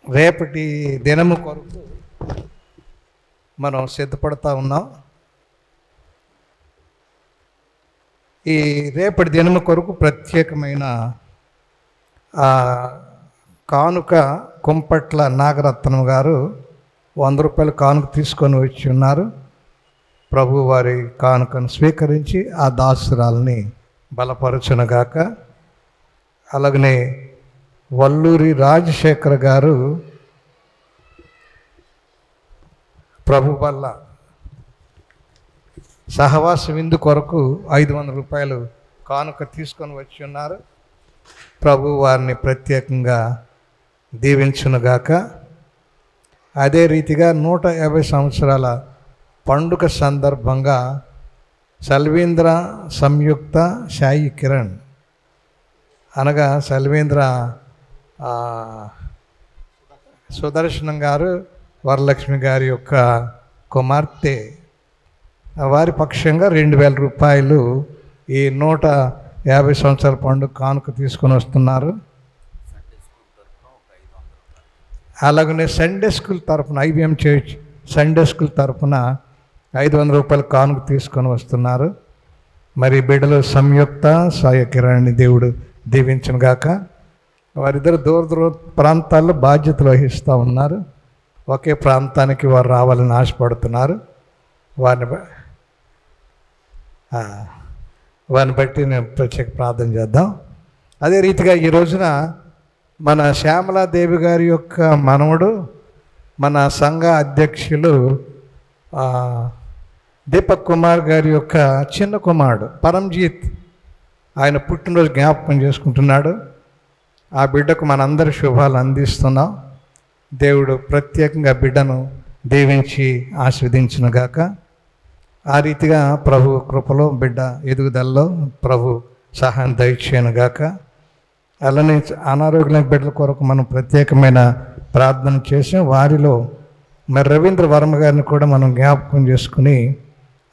రేపటి దినము కొరకు మనం సిద్ధపడతా ఉన్నాం. ఈ రేపటి దినము కొరకు ప్రత్యేకమైన కానుక కుంపట్ల నాగరత్నం గారు 100 రూపాయల కానుక తీసుకొని వచ్చి ఉన్నారు. ప్రభు వారి కానుకను స్వీకరించి ఆ దాసురాల్ని బలపరచునుగాక. అలాగనే వల్లూరి రాజశేఖర్ గారు ప్రభు వల్ల సహవాస విందు కొరకు 500 రూపాయలు కానుక తీసుకొని వచ్చి ఉన్నారు. ప్రభు వారిని ప్రత్యేకంగా దీవించునుగాక. అదే రీతిగా 150 సంవత్సరాల పండుగ సందర్భంగా సల్వేంద్ర సంయుక్త సాయి కిరణ్ అనగా సల్వేంద్ర సుదర్శనం గారు, వరలక్ష్మి గారి యొక్క కుమార్తె, వారి పక్షంగా 2000 రూపాయలు ఈ 150 సంవత్సరాల పండుగ కానుక తీసుకొని వస్తున్నారు. అలాగనే సండే స్కూల్ తరఫున IBM చర్చ్ సండే స్కూల్ తరఫున 500 రూపాయల కానుక తీసుకొని వస్తున్నారు. మరి బిడ్డలు సంయుక్త సాయి కిరణ్ని దేవుడు దీవించునుగాక. వారిద్దరు దూర ప్రాంతాల్లో బాధ్యతలు వహిస్తూ ఉన్నారు. ఒకే ప్రాంతానికి వారు రావాలని ఆశపడుతున్నారు. వారిని బట్టి నేను ప్రత్యేక ప్రార్థన చేద్దాం. అదే రీతిగా ఈ రోజున మన శ్యామలాదేవి గారి యొక్క మనవడు, మన సంఘ అధ్యక్షులు దీపక్ కుమార్ గారి యొక్క చిన్న కుమారుడు పరంజీత్, ఆయన పుట్టినరోజు జ్ఞాపకం చేసుకుంటున్నాడు. ఆ బిడ్డకు మనందరి శుభాలు అందిస్తున్నాం. దేవుడు ప్రత్యేకంగా బిడ్డను దీవించి ఆశీర్వదించునుగాక. ఆ రీతిగా ప్రభు కృపలో బిడ్డ ఎదుగుదలలో ప్రభు సహాయం దయచేయనుగాక. అలానే అనారోగ్యమైన బిడ్డల కొరకు మనం ప్రత్యేకమైన ప్రార్థన చేసాం. వారిలో మరి రవీంద్ర వర్మ గారిని కూడా మనం జ్ఞాపకం చేసుకుని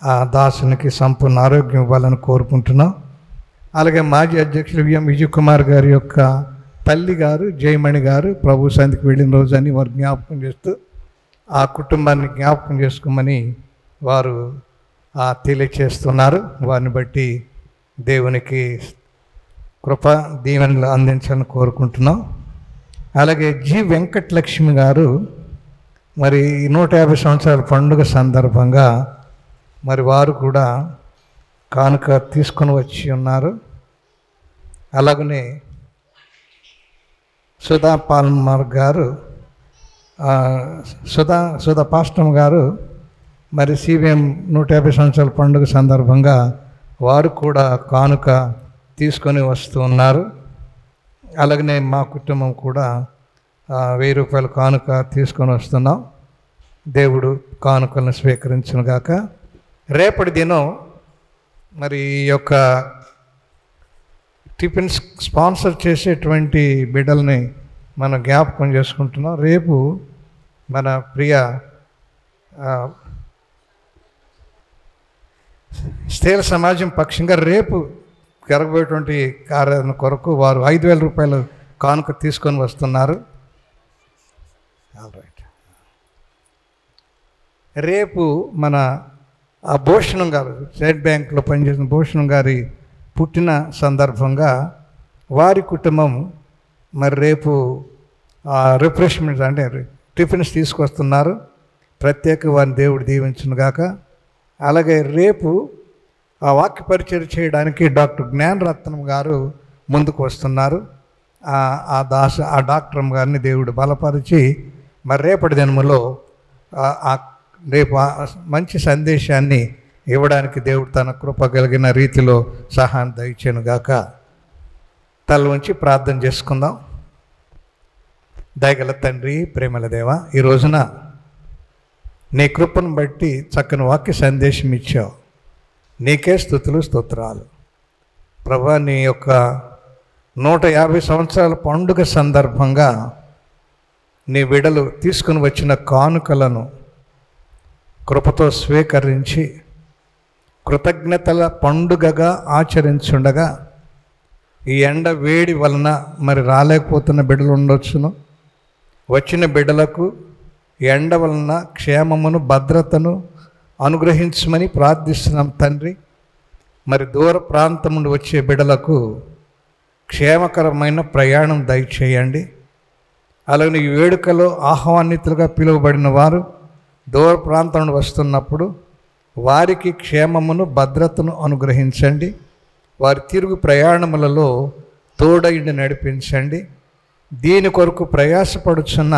ఆ దాసునికి సంపూర్ణ ఆరోగ్యం ఇవ్వాలని కోరుకుంటున్నాం. అలాగే మాజీ అధ్యక్షులు విఎం విజయ్ కుమార్ గారి యొక్క తల్లి గారు జయమణి గారు ప్రభు సంధికి వెళ్ళిన రోజు అని వారు జ్ఞాపకం చేస్తూ ఆ కుటుంబాన్ని జ్ఞాపకం చేసుకోమని వారు తెలియచేస్తున్నారు. వారిని బట్టి దేవునికి కృప దీవెనలు అందించాలని కోరుకుంటున్నాం. అలాగే జి వెంకటలక్ష్మి గారు మరి 150 సంవత్సరాల పండుగ సందర్భంగా మరి వారు కూడా కానుక తీసుకొని వచ్చి ఉన్నారు. అలాగనే సుధా పాల్మర్ గారు, సుధా పాస్టమ్ గారు మరి CBM 150 సంవత్సరాల పండుగ సందర్భంగా వారు కూడా కానుక తీసుకొని వస్తూ ఉన్నారు. అలాగనే మా కుటుంబం కూడా 1000 రూపాయల కానుక తీసుకొని వస్తున్నాం. దేవుడు కానుకలను స్వీకరించునుగాక. రేపటి దినం మరి ఈ యొక్క టిఫిన్స్ స్పాన్సర్ చేసేటువంటి బిడ్డల్ని మనం జ్ఞాపకం చేసుకుంటున్నాం. రేపు మన ప్రియ స్త్రీల సమాజం పక్షంగా రేపు జరగబోయేటువంటి కార్యాలయం కొరకు వారు 5000 రూపాయలు కానుక తీసుకొని వస్తున్నారు. రైట్. రేపు మన భూషణం గారు, స్టేట్ బ్యాంక్లో పనిచేసిన భూషణం గారి పుట్టిన సందర్భంగా వారి కుటుంబం మరి రేపు రిఫ్రెష్మెంట్స్ అంటే టిఫిన్స్ తీసుకొస్తున్నారు. ప్రత్యేక వారిని దేవుడు దీవించునుగాక. అలాగే రేపు వాక్య పరిచయం చేయడానికి డాక్టర్ జ్ఞానరత్నం గారు ముందుకు వస్తున్నారు. ఆ డాక్టర్ గారిని దేవుడు బలపరిచి మరి రేపటి దినములో రేపు మంచి సందేశాన్ని ఇవ్వడానికి దేవుడు తన కృప కలిగిన రీతిలో సహాయం దయచేనుగాక. తల ఉంచి ప్రార్థన చేసుకుందాం. దయగల తండ్రి, ప్రేమల దేవ, ఈ రోజున నీ కృపను బట్టి చక్కని వాక్య సందేశం ఇచ్చావు. నీకే స్తుతులు, స్తోత్రాలు. ప్రభా, నీ యొక్క 150 సంవత్సరాల పండుగ సందర్భంగా నీ బిడ్డలు తీసుకుని వచ్చిన కానుకలను కృపతో స్వీకరించి కృతజ్ఞతల పండుగగా ఆచరించుండగా ఈ ఎండ వేడి వలన మరి రాలేకపోతున్న బిడ్డలు ఉండొచ్చును. వచ్చిన బిడ్డలకు ఎండ వలన క్షేమమును, భద్రతను అనుగ్రహించమని ప్రార్థిస్తున్నాం తండ్రి. మరి దూర ప్రాంతం నుండి వచ్చే బిడ్డలకు క్షేమకరమైన ప్రయాణం దయచేయండి. అలాగే ఈ వేడుకలో ఆహ్వానితులుగా పిలువబడిన వారు దూర ప్రాంతం నుండి వస్తున్నప్పుడు వారికి క్షేమమును, భద్రతను అనుగ్రహించండి. వారి తిరుగు ప్రయాణములలో తోడైండి నడిపించండి. దీని కొరకు ప్రయాసపడుచున్న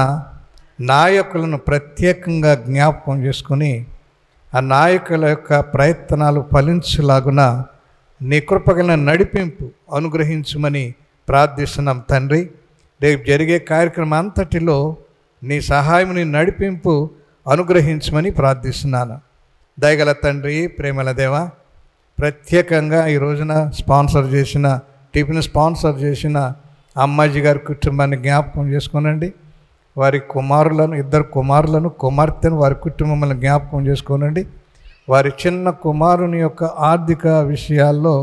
నాయకులను ప్రత్యేకంగా జ్ఞాపకం చేసుకుని ఆ నాయకుల యొక్క ప్రయత్నాలు ఫలించులాగున నీ కృపగల నడిపింపు అనుగ్రహించమని ప్రార్థిస్తున్నాం తండ్రి. రేపు జరిగే కార్యక్రమం అంతటిలో నీ సహాయం, నీ నడిపింపు అనుగ్రహించమని ప్రార్థిస్తున్నాను. దయగల తండ్రి, ప్రేమల దేవ, ప్రత్యేకంగా ఈ రోజున టిఫిన్ స్పాన్సర్ చేసిన అమ్మాజీ గారి కుటుంబాన్ని జ్ఞాపకం చేసుకోనండి. వారి కుమారులను, 2 కుమారులను, కుమార్తెను, వారి కుటుంబాలను జ్ఞాపకం చేసుకోనండి. వారి చిన్న కుమారుని యొక్క ఆర్థిక విషయాల్లో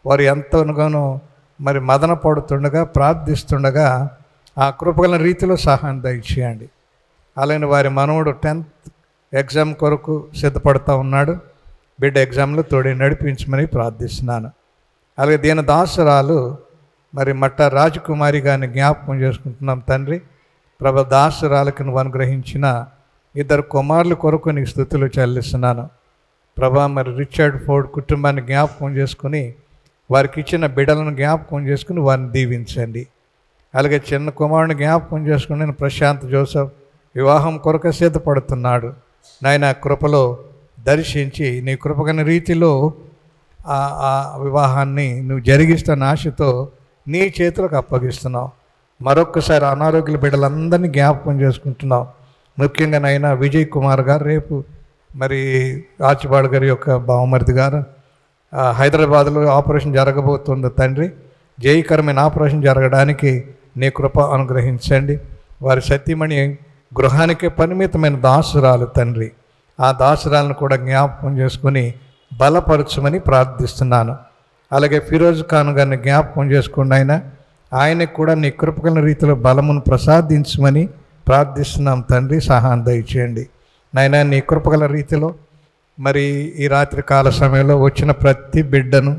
వారు ఎంతగానో మరి మదన పడుతుండగా, ప్రార్థిస్తుండగా ఆ కృపగల రీతిలో సహాయం దయచేయండి. అలాగే వారి మనవడు 10th ఎగ్జామ్ కొరకు సిద్ధపడుతూ ఉన్నాడు. బిడ్డ ఎగ్జామ్లో తోడి నడిపించమని ప్రార్థిస్తున్నాను. అలాగే దీని దాసరాలు మరి మట్ట రాజకుమారి గారిని జ్ఞాపకం చేసుకుంటున్నాం తండ్రి. ప్రభ, దాసరాలకు నువ్వు అనుగ్రహించిన 2 కుమారుల కొరకు నీకు స్తుతులు చెల్లిస్తున్నాను. ప్రభా, మరి రిచర్డ్ ఫోర్డ్ కుటుంబాన్ని జ్ఞాపకం చేసుకుని వారికి ఇచ్చిన బిడ్డలను జ్ఞాపకం చేసుకుని వారిని దీవించండి. అలాగే చిన్న కుమారుని జ్ఞాపకం చేసుకుని నేను ప్రశాంత్ జోసెఫ్ వివాహం కొరకు సిద్ధపడుతున్నాడు. నాయన కృపలో దర్శించి నీ కృపగల రీతిలో ఆ వివాహాన్ని నువ్వు జరిగిస్తున్న ఆశతో నీ చేతులకు అప్పగిస్తున్నావు. మరొక్కసారి అనారోగ్య బిడ్డలందరినీ జ్ఞాపకం చేసుకుంటున్నావు. ముఖ్యంగా నాయన విజయ్ కుమార్ గారు, రేపు మరి ఆచిబాడు గారి యొక్క బావమరిది గారు హైదరాబాద్లో ఆపరేషన్ జరగబోతుంది తండ్రి. జయకరమైన ఆపరేషన్ జరగడానికి నీ కృప అనుగ్రహించండి. వారి సతీమణి గృహానికే పరిమితమైన దాసురాలు తండ్రి. ఆ దాసురాలను కూడా జ్ఞాపకం చేసుకుని బలపరచమని ప్రార్థిస్తున్నాను. అలాగే ఫిరోజ్ ఖాన్ గారిని జ్ఞాపకం చేసుకోండి. ఆయనకు కూడా నీ కృపగల రీతిలో బలమును ప్రసాదించమని ప్రార్థిస్తున్నాం తండ్రి. సహాయం దయచేయండి నాయన. నీ కృపగల రీతిలో మరి ఈ రాత్రి కాల సమయంలో వచ్చిన ప్రతి బిడ్డను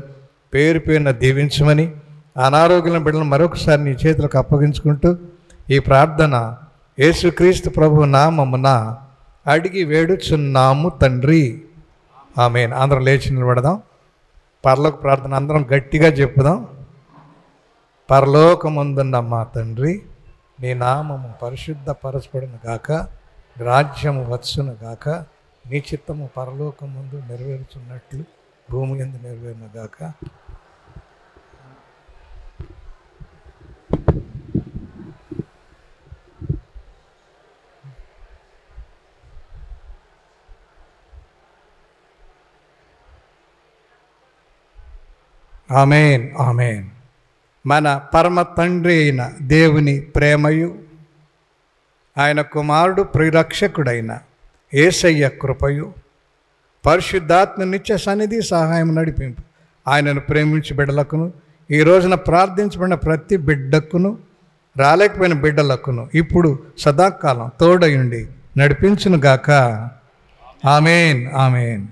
పేరు పేరున దీవించమని, అనారోగ్యం బిడ్డలను మరొకసారి నీ చేతులకు అప్పగించుకుంటూ ఈ ప్రార్థన యేసుక్రీస్తు ప్రభు నామమున అడిగి వేడుచున్నాము తండ్రి, ఆమేన్. అందరం లేచి నిలబడదాం. పరలోక ప్రార్థన అందరం గట్టిగా చెప్పుదాం. పరలోకమందున్న మా తండ్రి, నీ నామము పరిశుద్ధ పరచబడును గాక, రాజ్యము వచ్చును గాక, నీ చిత్తము పరలోకమందు నెరవేరుచున్నట్లు భూమి యందు నెరవేరును గాక. ఆమేన్, ఆమేన్. మన పరమ తండ్రి అయిన దేవుని ప్రేమయు, ఆయన కుమారుడు ప్రిరక్షకుడైన యేసయ్య కృపయు, పరిశుద్ధాత్మ నిత్య సన్నిధి సహాయం నడిపింపు ఆయనను ప్రేమించి బిడ్డలకును, ఈ రోజున ప్రార్థించబడిన ప్రతి బిడ్డకును, రాలేకపోయిన బిడ్డలకును ఇప్పుడు సదాకాలం తోడయుండి నడిపించునుగాక. ఆమేన్, ఆమేన్.